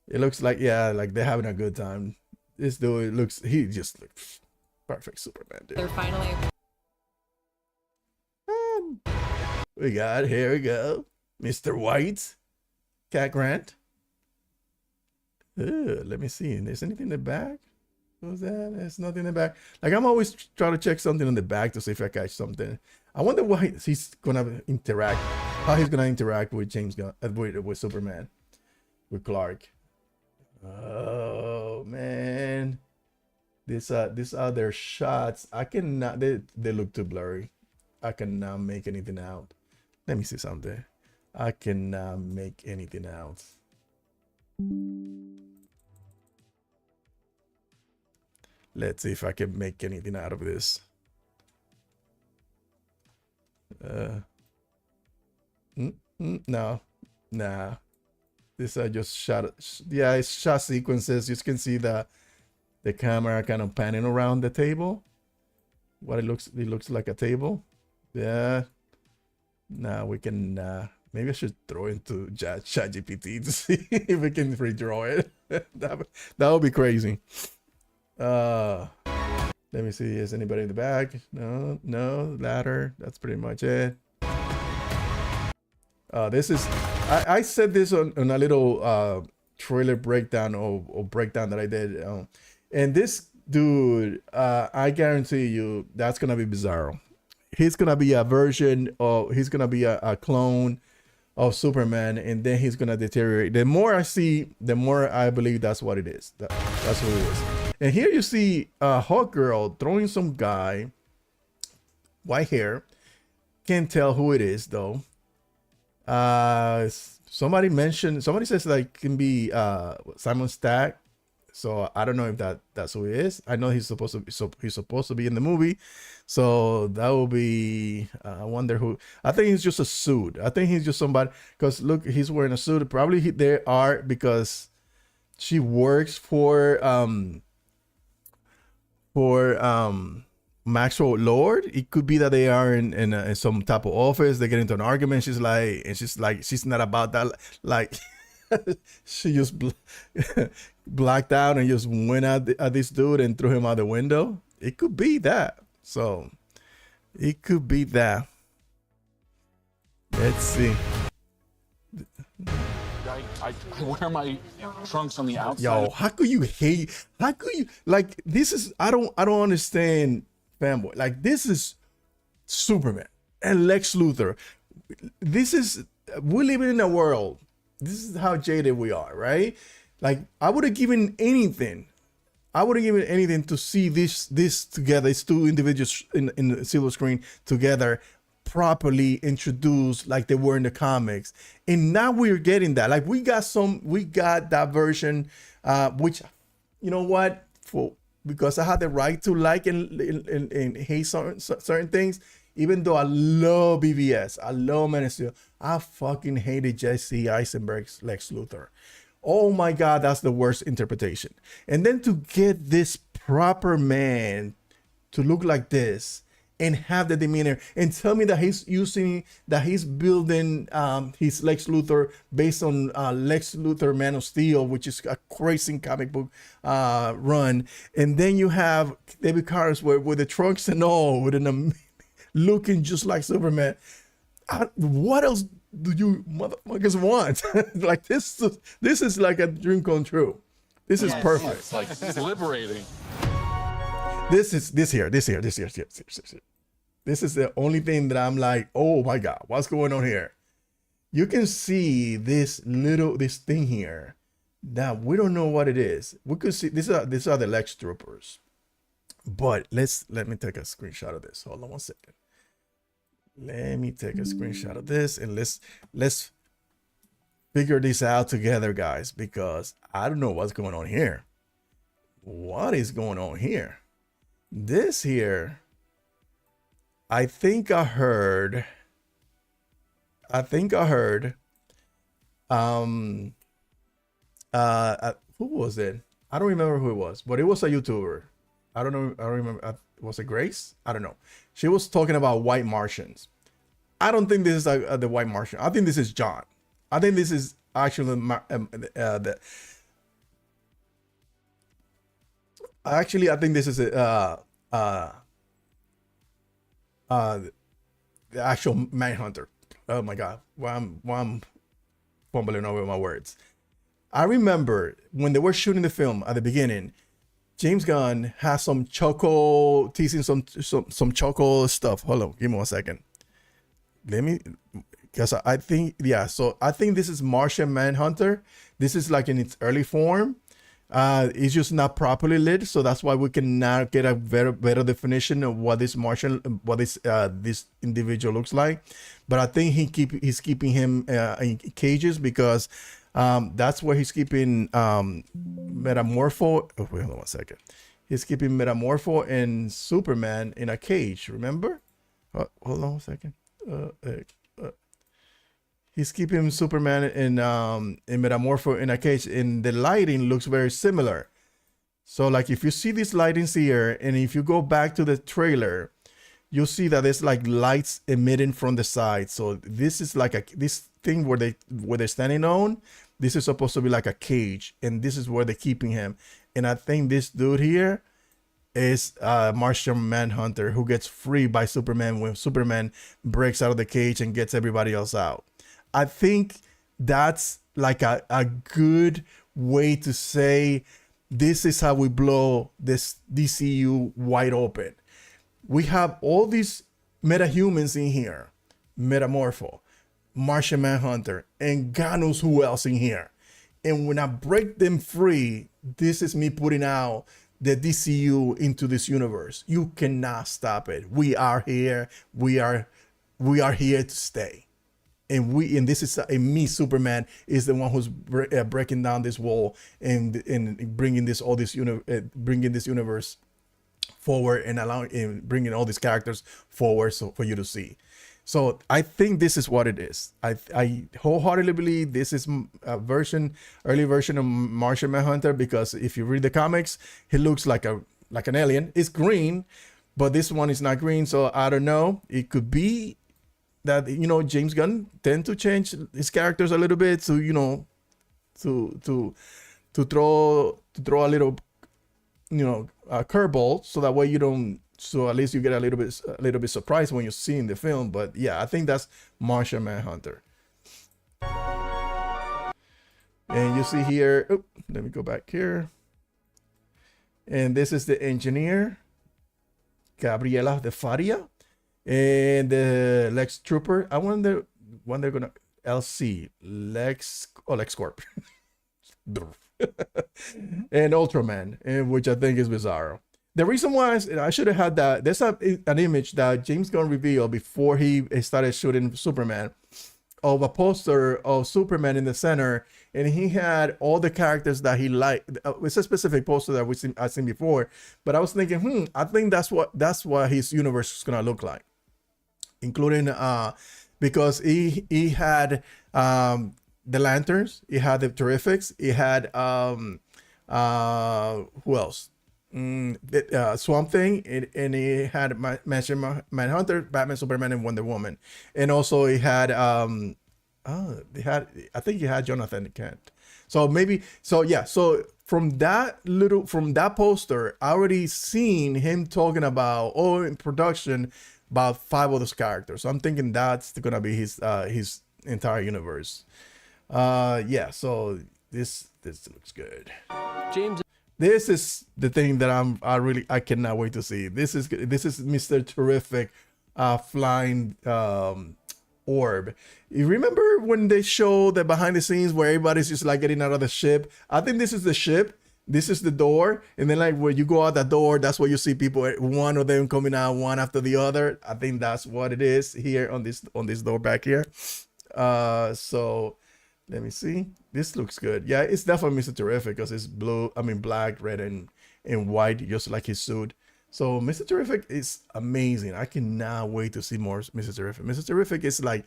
it looks like, yeah, like they're having a good time. This dude he just looks perfect Superman, dude. They're finally. Here we go, Mr. White. Cat Grant. Let me see. There's anything in the back? What was that? There's nothing in the back. Like, I'm always trying to check something in the back to see if I catch something. I wonder why he's gonna interact. How he's gonna interact with James Gunn, with Superman, with Clark. Oh man, these other shots. I cannot. They look too blurry. I cannot make anything out. Let me see something. I cannot make anything out. Let's see if I can make anything out of this. No, nah. These are just shot. Yeah, it's shot sequences. You can see the camera kind of panning around the table. What it looks like a table. Yeah. Now we can. Maybe I should throw into ChatGPT to see if we can redraw it. that would be crazy. Let me see. Is anybody in the back? No. Ladder. That's pretty much it. This is. I said this on a little trailer breakdown or breakdown that I did. And this dude, I guarantee you, that's gonna be Bizarro. He's gonna be a version of. He's gonna be a clone of Superman, and then he's gonna deteriorate. The more I see, the more I believe that's what it is. That's what it is. And here you see a hot girl throwing some guy, white hair. Can't tell who it is though. Somebody says like can be Simon Stack. So I don't know if that's who he is. I know he's supposed to be in the movie. So that will be I wonder who. I think he's just a suit. I think he's just somebody, because look, he's wearing a suit. Probably they are, because she works for Maxwell Lord. It could be that they are in some type of office. They get into an argument. She's not about that. Like she just blacked out and just went at this dude and threw him out the window. It could be that. So it could be that. Let's see. I wear my trunks on the outside. Yo, how could you like this is I don't understand, fanboy. Like, this is Superman and Lex Luthor. We're living in a world. This is how jaded we are, right? Like, I would have given anything to see this together. It's two individuals in the silver screen together, properly introduced like they were in the comics. And now we're getting that. Like, we got that version, which, you know what, because I had the right to like and hate certain things. Even though I love BVS, I love Man of Steel, I fucking hated Jesse Eisenberg's Lex Luthor. Oh my God, that's the worst interpretation. And then to get this proper man to look like this and have the demeanor and tell me that he's building his Lex Luthor based on Lex Luthor Man of Steel, which is a crazy comic book run. And then you have David Carter's with the trunks and all, looking just like Superman. What else do you motherfuckers want? Like, this is like a dream come true. This is perfect. It's like, it's liberating. This is the only thing that I'm like, oh my God, what's going on here? You can see this thing here that we don't know what it is. We could see these are the Lex Troopers. But let me take a screenshot of this. Hold on one second. Let me take a screenshot of this and let's figure this out together, guys, because I don't know what's going on here. What is going on here? This here, I think I heard who was it? I don't remember who it was, but it was a YouTuber. I don't remember. Was it Grace? I don't know. She was talking about white Martians. I don't think this is the white Martian. I think this is John. I think this is actually I think this is the actual Manhunter. Oh my God. Why I'm fumbling over my words. I remember when they were shooting the film at the beginning, James Gunn has some choco, teasing some choco stuff. Hold on, give me 1 second. Because I think, yeah, so I think this is Martian Manhunter. This is like in its early form. It's just not properly lit, so that's why we can now get a better definition of what this this individual looks like. But I think he's keeping him in cages because that's where he's keeping Metamorpho. Oh, wait, hold on 1 second. He's keeping Metamorpho and Superman in a cage. Remember? Hold on 1 second. He's keeping Superman in metamorpho in a cage, and the lighting looks very similar. So like if you see these lightings here, and if you go back to the trailer, you'll see that there's like lights emitting from the side. So this is like this thing where they're standing on. This is supposed to be like a cage, and this is where they're keeping him. And I think this dude here is Martian Manhunter, who gets free by Superman when Superman breaks out of the cage and gets everybody else out. I think that's like a good way to say this is how we blow this DCU wide open. We have all these metahumans in here, Metamorpho, Martian Manhunter, and God knows who else in here. And when I break them free, this is me putting out the DCU into this universe. You cannot stop it. We are here. We are here to stay. And this is me, Superman, is the one who's breaking down this wall and bringing this universe forward and bringing all these characters forward for you to see. So I think this is what it is. I wholeheartedly believe this is a early version of Martian Manhunter, because if you read the comics, he looks like an alien. It's green, but this one is not green. So I don't know. It could be that, James Gunn tend to change his characters a little bit to, to throw a little, a curveball, so that way you don't. So at least you get a little bit surprised when you see in the film. But yeah, I think that's Martian Manhunter. And you see here, let me go back here. And this is the engineer, Gabriela de Faria, and the Lex Trooper. I wonder when they're gonna Lex Corp. And Ultraman, which I think is Bizarro. The reason why I should have had that, there's an image that James Gunn revealed before he started shooting Superman, of a poster of Superman in the center, and he had all the characters that he liked. It's a specific poster that I've seen before, but I was thinking, I think that's what his universe is gonna look like, including because he had the Lanterns, he had the Terrifics, he had who else? Swamp Thing, and he had Martian Manhunter, Batman, Superman, and Wonder Woman, and also he had I think he had Jonathan Kent. So from that poster, I already seen him talking about in production about 5 of those characters. So I'm thinking that's gonna be his entire universe. So this looks good. James. This is the thing that I cannot wait to see. This is Mr. Terrific flying orb. You remember when they show the behind the scenes where everybody's just like getting out of the ship? I think this is the ship. This is the door. And then like when you go out that door, that's where you see people, one of them coming out one after the other. I think that's what it is here on this door back here. So let me see. This looks good. Yeah, it's definitely Mr. Terrific because it's black, red, and white, just like his suit. So Mr. Terrific is amazing. I cannot wait to see more Mr. Terrific. Mr. Terrific is like,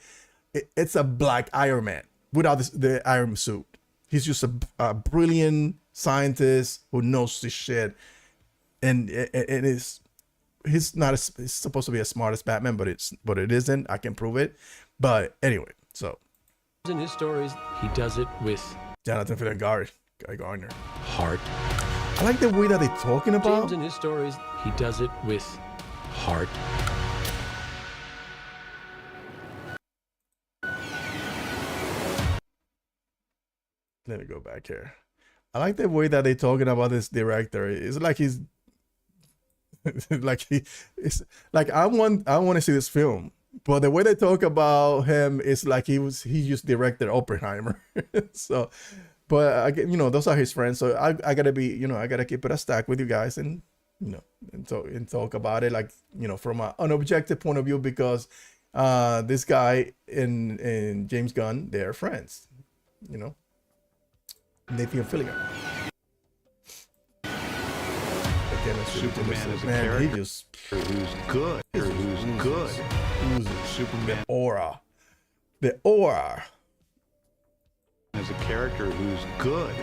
it's a black Iron Man without the Iron suit. He's just a brilliant scientist who knows this shit. And he's supposed to be as smart as Batman, but it isn't. I can prove it. But anyway, so. In his stories, he does it with Jonathan Guy Gardner. heart. I like the way that they're talking about. James in his stories, he does it with heart. Let me go back here. I like the way that they're talking about this director. It's like it's like I want to see this film. But the way they talk about him is like he just directed Oppenheimer. So, but those are his friends. So I gotta be, I gotta keep it a stack with you guys and talk about it, like, from an objective point of view, because this guy and James Gunn, they're friends, Nathan Fillion. Superman is a character who's good. Superman Aura. The aura. is a character who's good.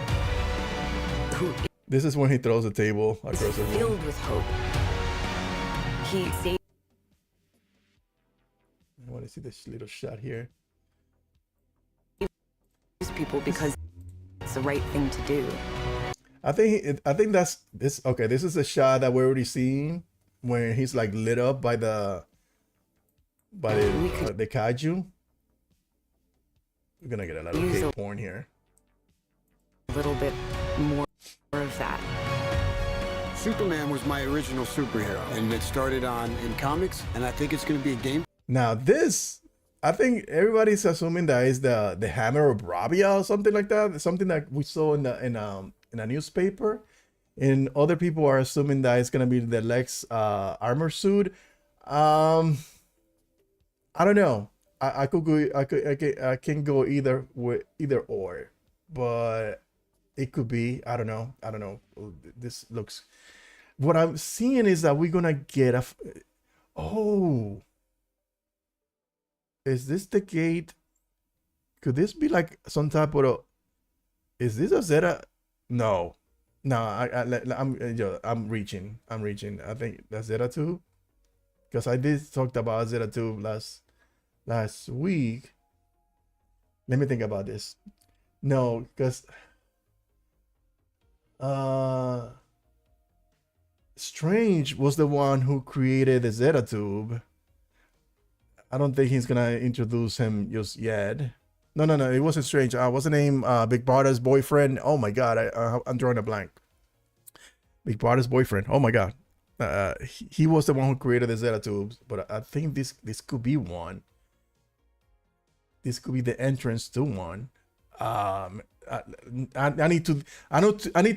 Who This is when he throws the table is across the room. filled with hope. He saves I want to see this little shot here. people because it's the right thing to do. I think that's this. Okay, this is a shot that we're already seeing when he's like lit up by the the kaiju. We're gonna get a lot of Use hate a- porn here. A little bit more of that. Superman was my original superhero, and it started on in comics, and I think it's going to be a game. Now this, I think everybody's assuming that is the hammer of Brabia or something like that. Something that we saw in a newspaper, and other people are assuming that it's gonna be the Lex armor suit. I don't know. I could go. I can go either with either or, but it could be. I don't know. This looks. What I'm seeing is that we're gonna get a. Oh. Is this the gate? Could this be like some type of? Is this a Zeta? No. I'm reaching. I think that's Zeta 2. Because I did talk about Zeta 2 last week. Let me think about this. No, because Strange was the one who created the Zeta Tube. I don't think he's gonna introduce him just yet. No, it wasn't Strange. What's the name? Big Brother's boyfriend. Oh my god, I'm drawing a blank. Big Brother's boyfriend. Oh my god. He was the one who created the Zeta tubes, but I think this could be one. This could be the entrance to one. I need to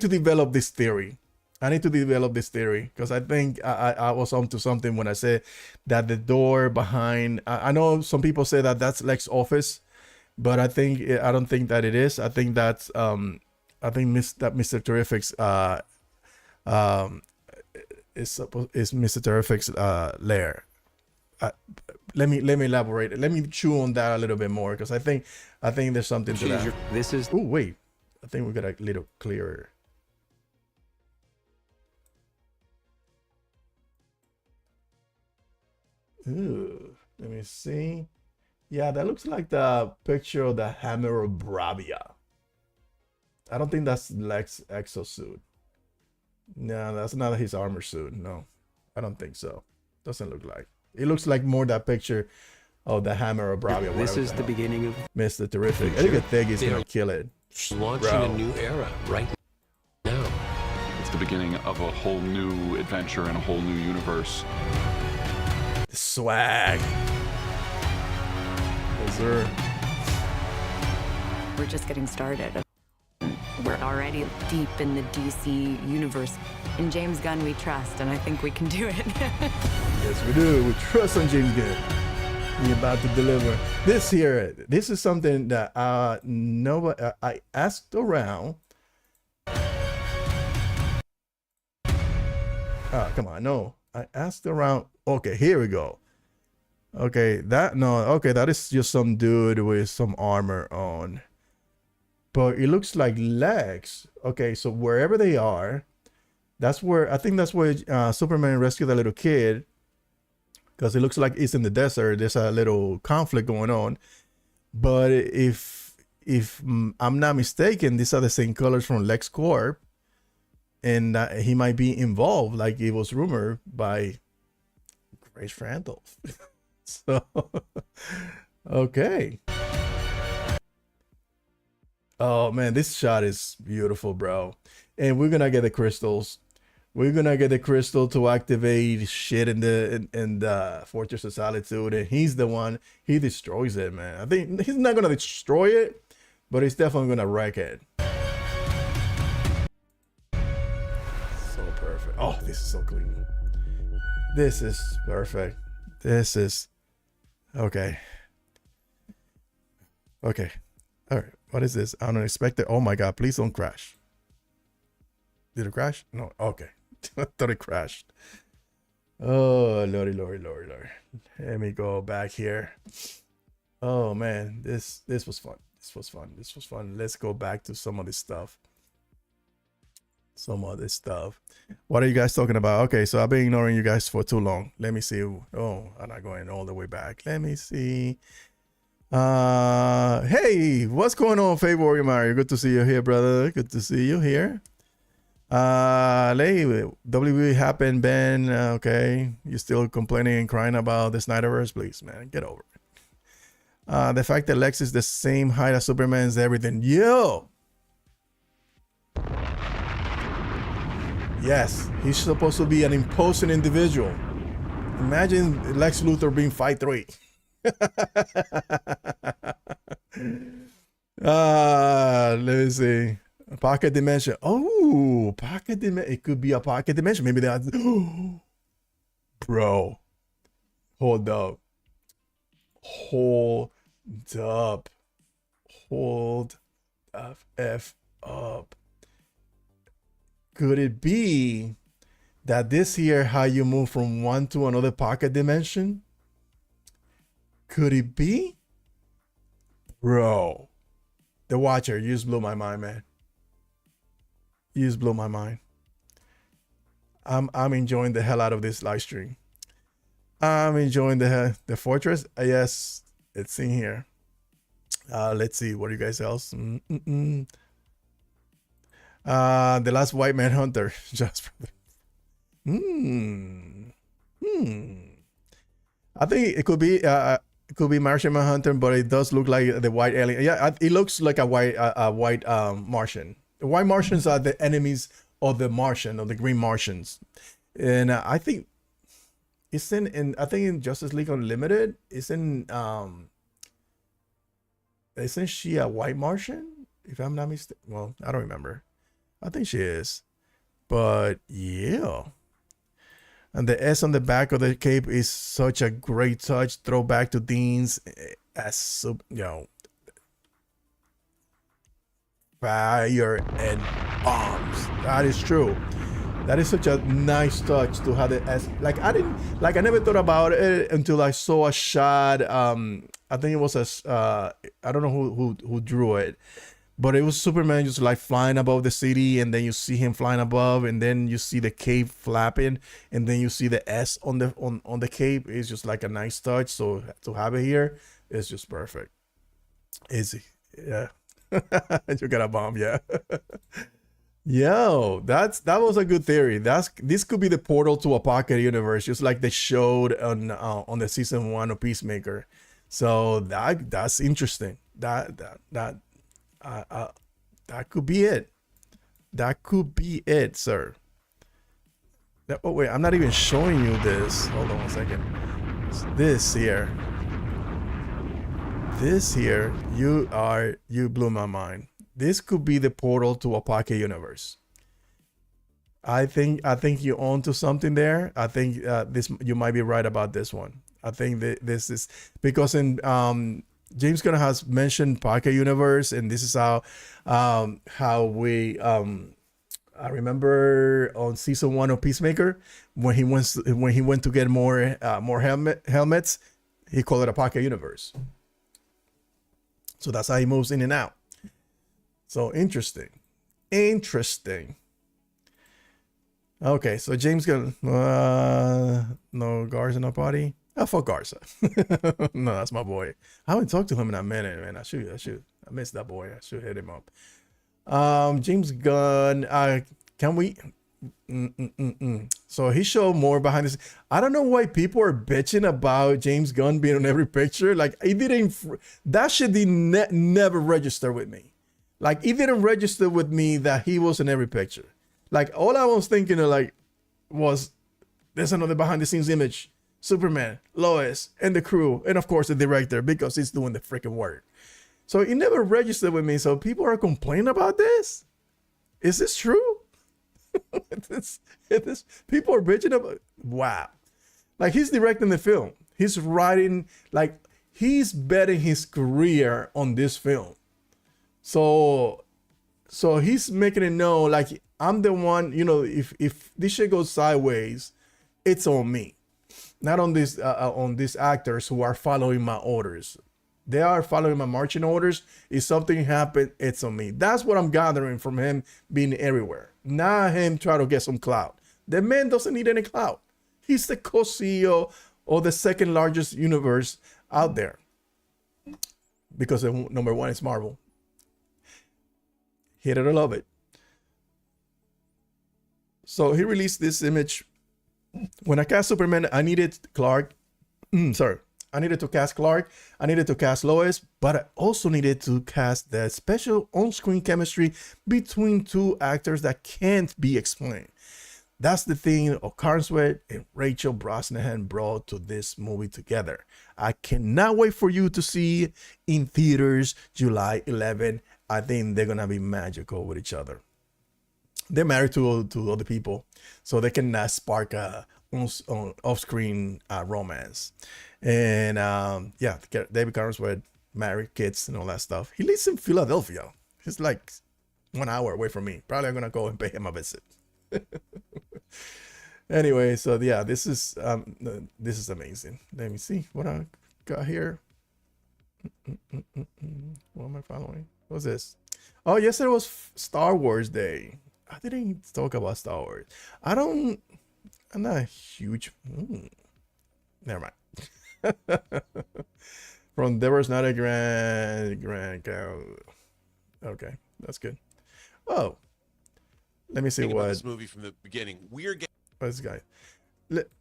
develop this theory. Because I think I was onto something when I said that the door behind. I know some people say that that's Lex's office, but I don't think that it is. I think that's Mr. Terrific's is Mr. Terrific's lair. Let me elaborate. Let me chew on that a little bit more because I think there's something to that. This is Oh wait, I think we got a little clearer. Ooh, let me see. Yeah, that looks like the picture of the hammer of Brabia. I don't think that's Lex exosuit. No, that's not his armor suit. No, I don't think so. Doesn't look like. It looks like more that picture of the hammer of Brabia. this is the beginning of Mr. Terrific. I think he's gonna kill it. launching Bro. a new era right now. It's the beginning of a whole new adventure and a whole new universe. The swag. Yes, sir. We're just getting started. We're already deep in the DC universe. In James Gunn, we trust, and I think we can do it. Yes, we do. We trust on James Gunn. He's about to deliver. This is something that I asked around. Come on, no. I asked around. Okay, here we go. Okay, that is just some dude with some armor on. But it looks like Lex. Okay, so wherever they are, that's where Superman rescued a little kid. Because it looks like it's in the desert. There's a little conflict going on. But if I'm not mistaken, these are the same colors from Lex Corp. And he might be involved, like it was rumored by Grace Randolph. So, okay. Oh man, this shot is beautiful, bro. And we're gonna get the crystals. We're gonna get the crystal to activate shit in the Fortress of Solitude, and he's the one. He destroys it, man. I think he's not gonna destroy it, but he's definitely gonna wreck it. So perfect. Oh, this is so clean. This is perfect. This is okay. Okay. All right. What is this? Unexpected. Oh my god! Please don't crash. Did it crash? No. Okay. I thought it crashed. Oh, lordy, lordy, lordy, lordy. Let me go back here. Oh man, this was fun. This was fun. This was fun. Let's go back to some of this stuff. Some of this stuff. What are you guys talking about? Okay, so I've been ignoring you guys for too long. Let me see. Oh, I'm not going all the way back. Let me see. Hey, what's going on, Faye Warrior Mario? Good to see you here, brother. Good to see you here. WWE happened, Ben. Okay, you still complaining and crying about the Snyderverse? Please, man, get over it. The fact that Lex is the same height as Superman is everything. Yo. Yes, he's supposed to be an imposing individual. Imagine Lex Luthor being 5'3". Let me see. Pocket dimension. Oh, pocket dimension. It could be a pocket dimension. Maybe that. Bro, hold up. Hold up. Hold the F up. Could it be that this here, how you move from one to another pocket dimension? Could it be? Bro, the Watcher, you just blew my mind, man. You just blew my mind. I'm enjoying the hell out of this live stream. I'm enjoying the fortress. Yes, it's in here. Let's see. What do you guys else? The last white man hunter. Just I think it could be Martian Manhunter, but it does look like the white alien. Yeah, it looks like a white Martian. The white Martians are the enemies of the Martian, of the Green Martians, and I think it's in Justice League Unlimited. Isn't she a white Martian? If I'm not mistaken. Well, I don't remember. I think she is, but yeah. And the S on the back of the cape is such a great touch. Throwback to Dean's as fire and bombs. That is true. That is such a nice touch to have the S. I never thought about it until I saw a shot. I think it was I don't know who drew it, but it was Superman just like flying above the city, and then you see him flying above, and then you see the cape flapping, and then you see the S on the cape. It's just like a nice touch. So to have it here is just perfect. Easy, yeah. You got a bomb, yeah. Yo, that was a good theory. This could be the portal to a pocket universe, just like they showed on the season 1 of Peacemaker. So that's interesting. That could be it. That could be it, sir. Oh wait, I'm not even showing you this. Hold on one second. This here, you blew my mind. This could be the portal to a pocket universe. I think you own to something there. I think you might be right about this one. I think this is because in James Gunn has mentioned pocket universe, and this is how we I remember on season 1 of Peacemaker when he went to get more helmets, he called it a pocket universe. So that's how he moves in and out. So interesting. Okay, so James Gunn, no Garza, no party. Oh, fuck Garza. No, that's my boy. I haven't talked to him in a minute, man. I missed that boy. I should hit him up. James Gunn, can we? So he showed more behind this. I don't know why people are bitching about James Gunn being on every picture. Like, he didn't. That shit did never register with me. Like, it didn't register with me that he was in every picture. Like, all I was thinking of was there's another behind the scenes image. Superman, Lois, and the crew, and of course the director, because he's doing the freaking work. So it never registered with me. So people are complaining about this. Is this true? People are bitching about. Wow. Like, he's directing the film. He's writing, he's betting his career on this film. So he's making it known, I'm the one, if this shit goes sideways, it's on me, not on these actors who are following my orders. They are following my marching orders. If something happened, it's on me. That's what I'm gathering from him being everywhere. Not him trying to get some clout. The man doesn't need any clout. He's the co-CEO of the second largest universe out there. Because the number one is Marvel. Hate it or love it. So he released this image. When I cast Superman, I needed Clark. I needed to cast Clark. I needed to cast Lois, but I also needed to cast the special on-screen chemistry between two actors that can't be explained. That's the thing Carnsworth and Rachel Brosnahan brought to this movie together. I cannot wait for you to see in theaters July 11. I think they're gonna be magical with each other. They're married to other people, so they can spark a off-screen romance. And yeah, David Carnsworth, married, kids, and all that stuff. He lives in Philadelphia. He's like 1 hour away from me. Probably I'm gonna go and pay him a visit. Anyway, so yeah, this is amazing. Let me see what I got here. What am I following? What's this? Oh, yesterday was Star Wars Day. I didn't talk about Star Wars. I'm not a huge. Never mind. From Deborah Snyder, Grand. Okay, that's good. Oh, let me see what this movie from the beginning. This guy.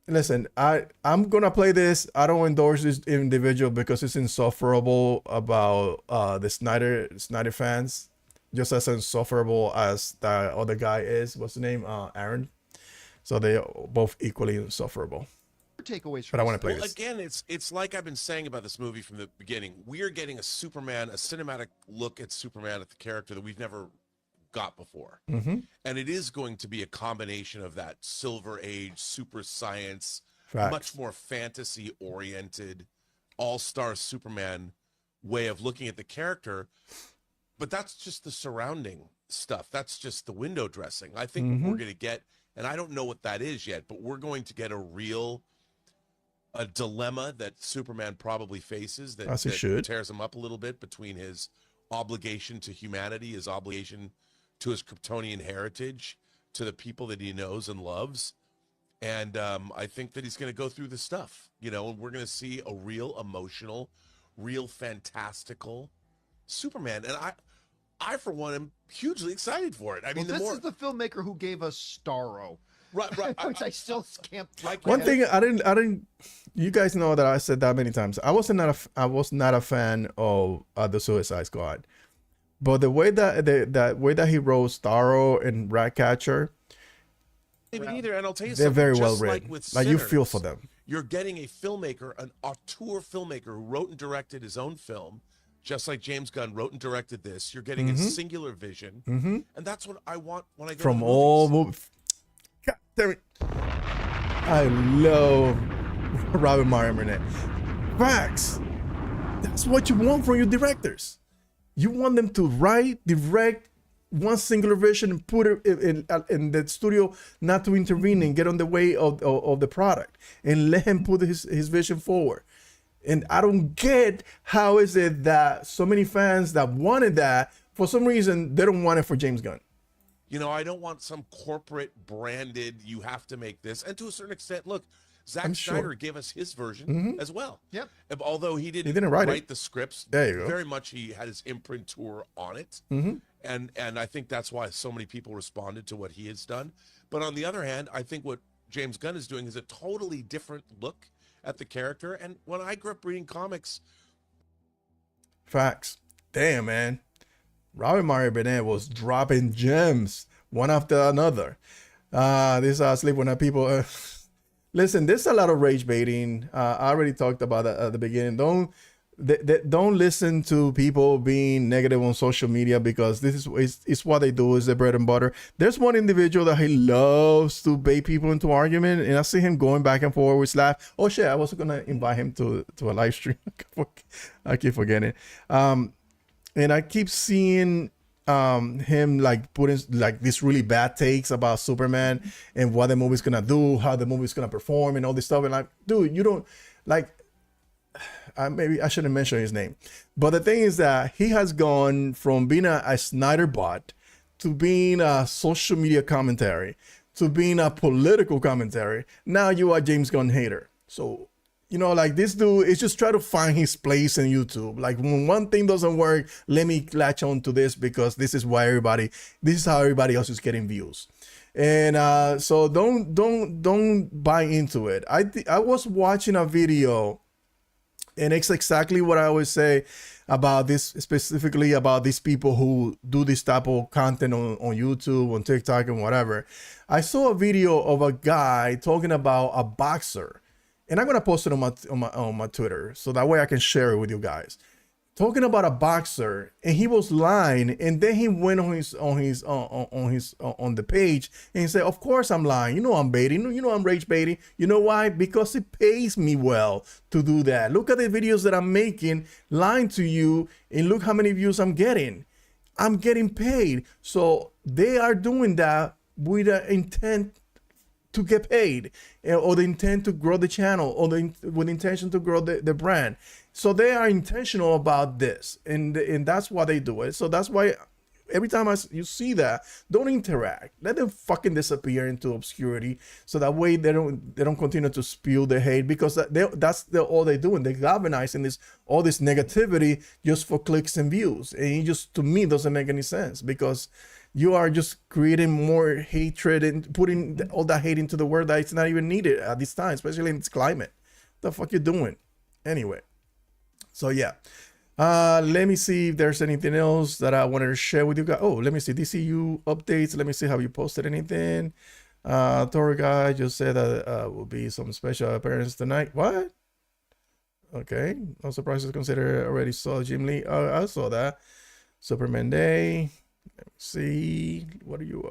Listen, I'm gonna play this. I don't endorse this individual because it's insufferable about the Snyder fans, just as insufferable as the other guy is. What's the name? Aaron. So they both equally insufferable. Takeaways from but I want to play well, this. Again, it's like I've been saying about this movie from the beginning. We are getting a cinematic look at Superman, at the character that we've never got before. Mm-hmm. And it is going to be a combination of that Silver Age, super science, Facts. much more fantasy-oriented, all-star Superman way of looking at the character. But that's just the surrounding stuff. That's just the window dressing. I think what we're going to get, and I don't know what that is yet, but we're going to get a dilemma that Superman probably faces that tears him up a little bit between his obligation to humanity, his obligation to his Kryptonian heritage, to the people that he knows and loves. And I think that he's going to go through the stuff, and we're going to see a real emotional, real fantastical Superman. And I for one, am hugely excited for it. I mean, this is the filmmaker who gave us Starro. Right. Which I still can't. One thing I didn't. You guys know that I said that many times. I was not a fan of the Suicide Squad, but the way that he wrote Starro and Ratcatcher, either. And I'll tell you they're something. very Just well like written. with Like you Sinners, feel for them. You're getting a filmmaker, an auteur filmmaker who wrote and directed his own film, just like James Gunn wrote and directed this. You're getting a singular vision, and that's what I want when I go From to all movies. God damn it. I love Robin Martinet. Facts. That's what you want from your directors. You want them to direct one singular vision and put it in the studio, not to intervene and get on the way of the product, and let him put his vision forward. And I don't get how is it that so many fans that wanted that, for some reason, they don't want it for James Gunn. I don't want some corporate branded, you have to make this. And to a certain extent, look, Zack Snyder gave us his version as well. Yep. Although he didn't write the scripts, there you go. Very much he had his imprimatur on it. And I think that's why so many people responded to what he has done. But on the other hand, I think what James Gunn is doing is a totally different look at the character. And when I grew up reading comics. Facts. Damn, man. Robin Martinet was dropping gems one after another. This sleep when people listen. There's a lot of rage baiting. I already talked about that at the beginning. Don't listen to people being negative on social media, because this is what they do, is their bread and butter. There's one individual that he loves to bait people into argument, and I see him going back and forth with Slav. Oh shit, I was gonna invite him to a live stream. I keep forgetting. And I keep seeing him like putting like these really bad takes about Superman and what the movie's gonna do, how the movie's gonna perform, and all this stuff. And like, dude, you don't like. Maybe I shouldn't mention his name, but the thing is that he has gone from being a Snyder bot to being a social media commentary to being a political commentary. Now you are James Gunn hater. So, you know, like this dude is just trying to find his place in YouTube. Like when one thing doesn't work, let me latch on to this because this is how everybody else is getting views. And so don't buy into it. I was watching a video, and it's exactly what I always say about this, specifically about these people who do this type of content on YouTube, on TikTok, and whatever. I saw a video of a guy talking about a boxer, and I'm gonna post it on my Twitter so that way I can share it with you guys. Talking about a boxer, and he was lying, and then he went on the page and he said, "Of course I'm lying. You know I'm baiting. You know I'm rage baiting. You know why? Because it pays me well to do that. Look at the videos that I'm making, lying to you, and look how many views I'm getting. I'm getting paid. So they are doing that with the intent to get paid, or the intent to grow the channel, or with the intention to grow the brand. So they are intentional about this, and that's why they do it. So that's why every time you see that, don't interact. Let them fucking disappear into obscurity, so that way they don't continue to spew the hate, because that's all they're doing. They're galvanizing all this negativity just for clicks and views, and it just, to me, doesn't make any sense, because you are just creating more hatred and putting all that hate into the world that it's not even needed at this time, especially in this climate. The fuck you doing? Anyway, so yeah. Let me see if there's anything else that I wanted to share with you guys. Oh, let me see DCU updates. Let me see, have you posted anything? Thor guy just said that will be some special appearance tonight. What? Okay, no surprises considered. Already saw Jim Lee. I saw that. Superman Day. Let me see. What are you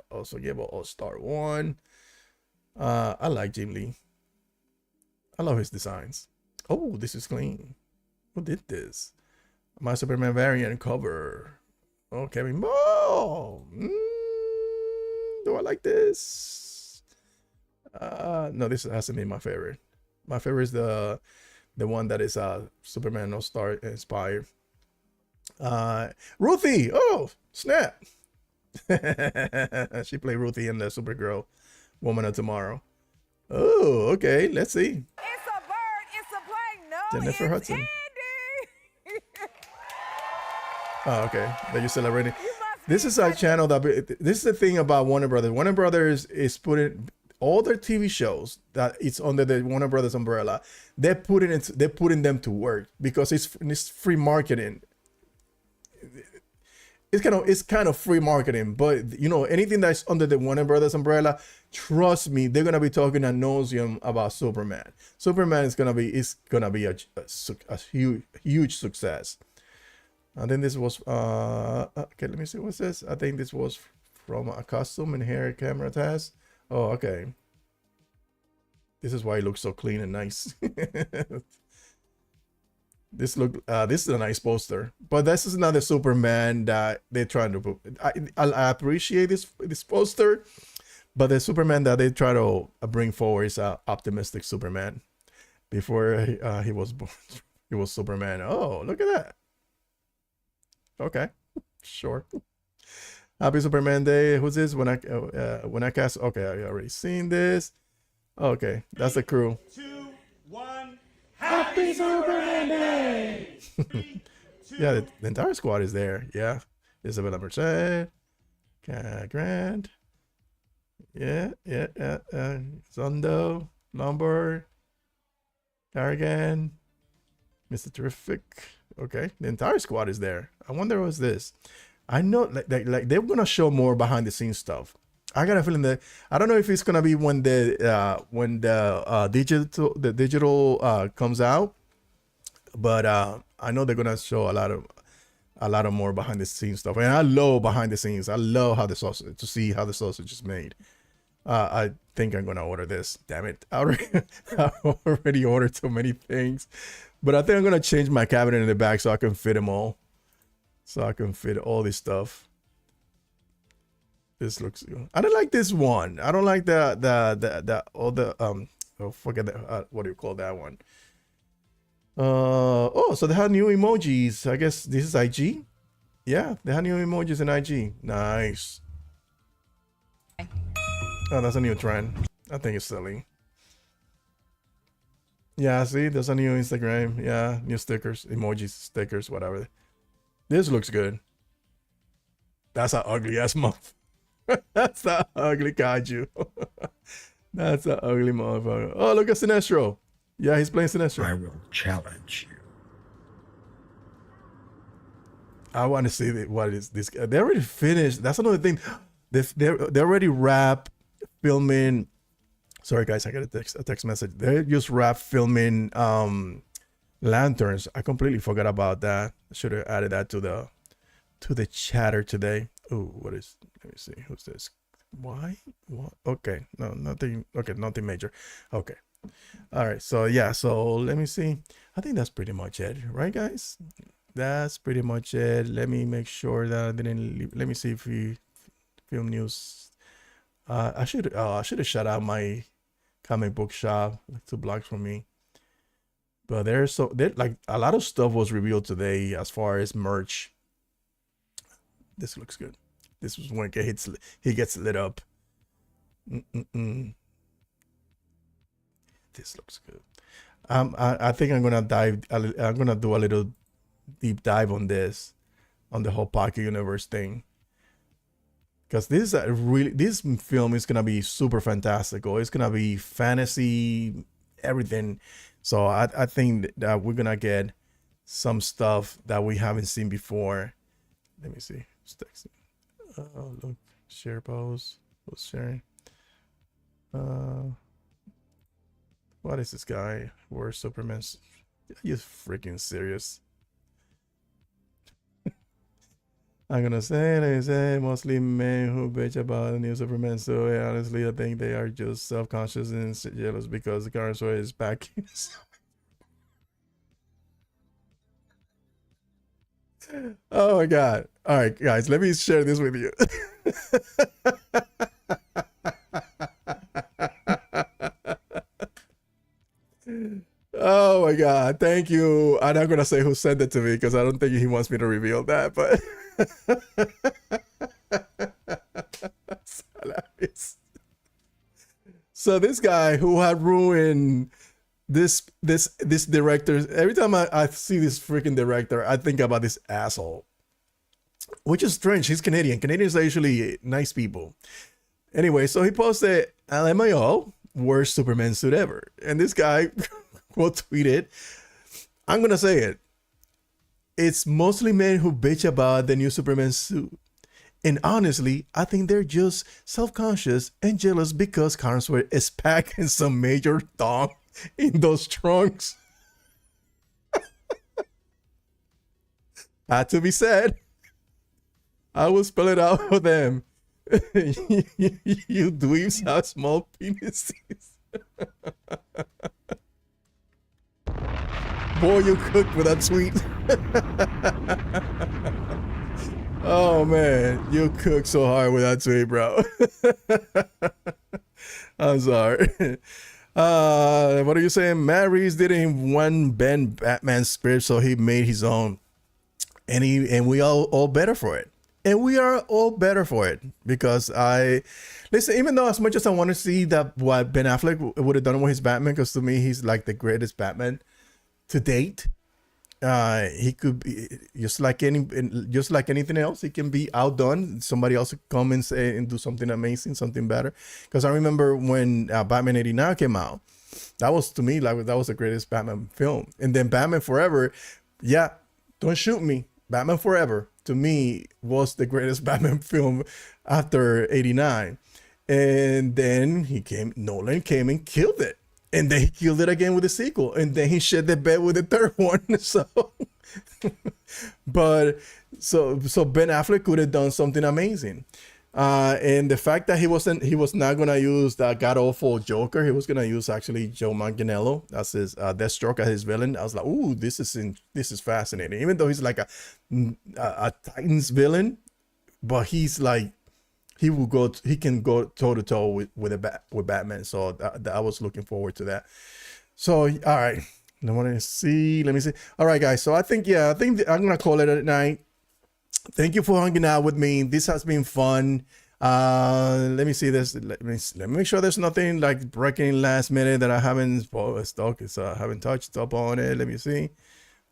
also gave an All-Star 1. I like Jim Lee. I love his designs. Oh, this is clean. Who did this? My Superman variant cover. Oh, Kevin Ball. Do I like this? No, this hasn't been my favorite. My favorite is the one that is Superman All-Star inspired. Ruthie. Oh, snap. She played Ruthie in the Supergirl Woman of Tomorrow. Oh, okay. Let's see. It's a bird. It's a plane. No, Jennifer it's Hudson. Andy. Oh, okay. That you're celebrating. This is our channel this is the thing about Warner Brothers. Warner Brothers is putting all their TV shows that it's under the Warner Brothers umbrella. They're putting them to work, because it's free marketing. It's kind of free marketing, but you know, anything that's under the Warner Brothers umbrella, trust me, they're gonna be talking ad nauseum about Superman. Superman is gonna be a huge success. I think this was okay. Let me see what's this. I think this was from a costume and hair camera test. Oh, okay. This is why it looks so clean and nice. This is a nice poster, but this is not the Superman that they're trying to put. I appreciate this poster, but the Superman that they try to bring forward is a optimistic Superman. Before he was born, he was Superman. Oh, look at that. Okay, sure. Happy Superman Day. Who's this? When I cast. Okay, I already seen this. Okay, that's the crew. 2, 1. Happy Superman Day. Yeah, the entire squad is there. Yeah, Isabella Merced, Grant. Yeah. Zondo, Lombard, Carrigan, Mr. Terrific. Okay, the entire squad is there. I wonder what's this. I know like they're gonna show more behind the scenes stuff. I got a feeling that I don't know if it's gonna be when the digital comes out, but I know they're gonna show a lot of more behind the scenes stuff. And I love behind the scenes. I love how to see how the sausage is made. I think I'm gonna order this. Damn it! I already ordered so many things, but I think I'm gonna change my cabinet in the back so I can fit them all. so I can fit all this stuff. This looks good. I don't like this one. I don't like the all the oh, forget that, what do you call that one? Oh, so they have new emojis. I guess this is IG. Yeah, they have new emojis in IG. Nice. Oh, that's a new trend. I think it's silly. Yeah, see, there's a new Instagram. Yeah, new stickers, emojis, stickers, whatever. This looks good. That's an ugly ass month. That's an ugly kaiju. That's an ugly motherfucker. Oh, look at Sinestro. Yeah, he's playing Sinestro. I will challenge you. I want to see what is this. They already finished. That's another thing. They already wrapped filming. Sorry guys, I got a text message. They just wrapped filming lanterns. I completely forgot about that. I should have added that to the chatter today. Oh, what is? Let me see. Who's this? Why? What? Okay, no, nothing. Okay, nothing major. Okay, all right. So yeah. So let me see. I think that's pretty much it, right, guys? That's pretty much it. Let me make sure that I didn't leave. Let me see if we film news. I should have shut out my comic book shop like 2 blocks from me. But there's like a lot of stuff was revealed today as far as merch. This looks good. This was when he gets lit up. This looks good. I think I'm gonna do a little deep dive on this, on the whole Pocket Universe thing, because this film is gonna be super fantastical. It's gonna be fantasy, everything. So I think that we're gonna get some stuff that we haven't seen before. Let me see. Who's texting? Oh, look, share post. Who's sharing? What is this guy? Where's Superman? Are you freaking serious? I'm gonna say mostly men who bitch about the new Superman. So yeah, honestly, I think they are just self-conscious and jealous because the current story is back. Oh my god. All right, guys, let me share this with you. Oh my god, thank you. I'm not gonna say who sent it to me because I don't think he wants me to reveal that, but so this guy who had ruined this director, every time I see this freaking director, I think about this asshole, which is strange. He's Canadian. Canadians are usually nice people. Anyway, so he posted, LMAO, worst Superman suit ever. And this guy quote tweeted, I'm going to say it. It's mostly men who bitch about the new Superman suit. And honestly, I think they're just self-conscious and jealous because Carnsworth is packing some major thong in those trunks. Had to be said. I will spell it out for them. You dweebs have small penises. Boy, you cooked with that tweet. Oh man, you cooked so hard with that tweet, bro. I'm sorry. What are you saying? Matt Reeves didn't want Ben Batman's script, so he made his own, and we all better for it. And we are all better for it because listen, even though as much as I want to see that what Ben Affleck would have done with his Batman, because to me he's like the greatest Batman to date. He could be just like anything else. He can be outdone. Somebody else could come and say and do something amazing, something better. Because I remember when Batman '89 came out, that was to me like that was the greatest Batman film. And then Batman Forever, yeah, don't shoot me. Batman Forever to me was the greatest Batman film after '89. And then Nolan came and killed it. And then he killed it again with the sequel. And then he shed the bed with the third one. So Ben Affleck could have done something amazing. And the fact that he was not gonna use that god awful Joker, he was gonna use actually Joe Manganiello as his Deathstroke as his villain. I was like, ooh, this is fascinating. Even though he's like a Titans villain, but he's like he can go toe to toe with Batman. So I was looking forward to that. So all right, let me see. All right, guys. So I think I'm gonna call it a night. Thank you for hanging out with me. This has been fun. Let me see this. Let me make sure there's nothing like breaking last minute that I haven't haven't touched up on it. Let me see.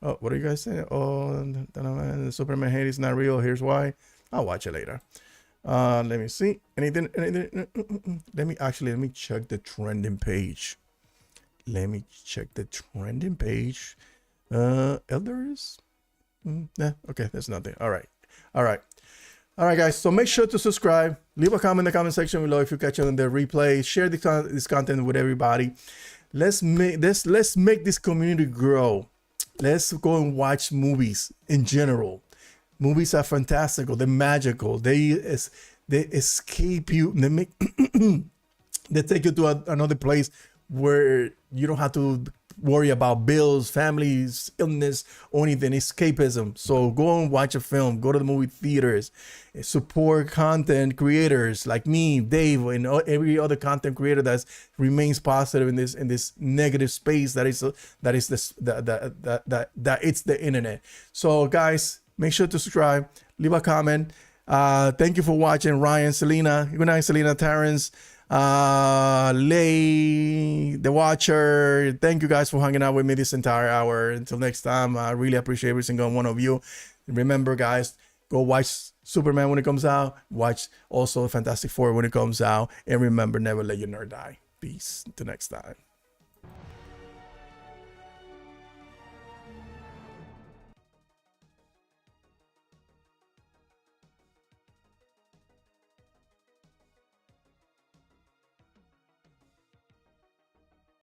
Oh, what are you guys saying? Oh, the Superman hate is not real. Here's why. I'll watch it later. Let me see. Anything? Let me check the trending page. Elders? Yeah, okay, there's nothing. All right, guys. So make sure to subscribe. Leave a comment in the comment section below if you catch it on the replay. Share this content with everybody. Let's make this community grow. Let's go and watch movies in general. Movies are fantastical. They're magical. They escape you. They take you to another place where you don't have to worry about bills, families, illness, or anything. Escapism. So go and watch a film. Go to the movie theaters. Support content creators like me, Dave, and every other content creator that remains positive in this negative space that it's the internet. So guys, make sure to subscribe. Leave a comment. Thank you for watching. Ryan, Selena. Good night, Selena, Terrence. Lay, the Watcher. Thank you guys for hanging out with me this entire hour. Until next time, I really appreciate every single one of you. Remember, guys, go watch Superman when it comes out. Watch also Fantastic Four when it comes out. And remember, never let your nerd die. Peace. Until next time.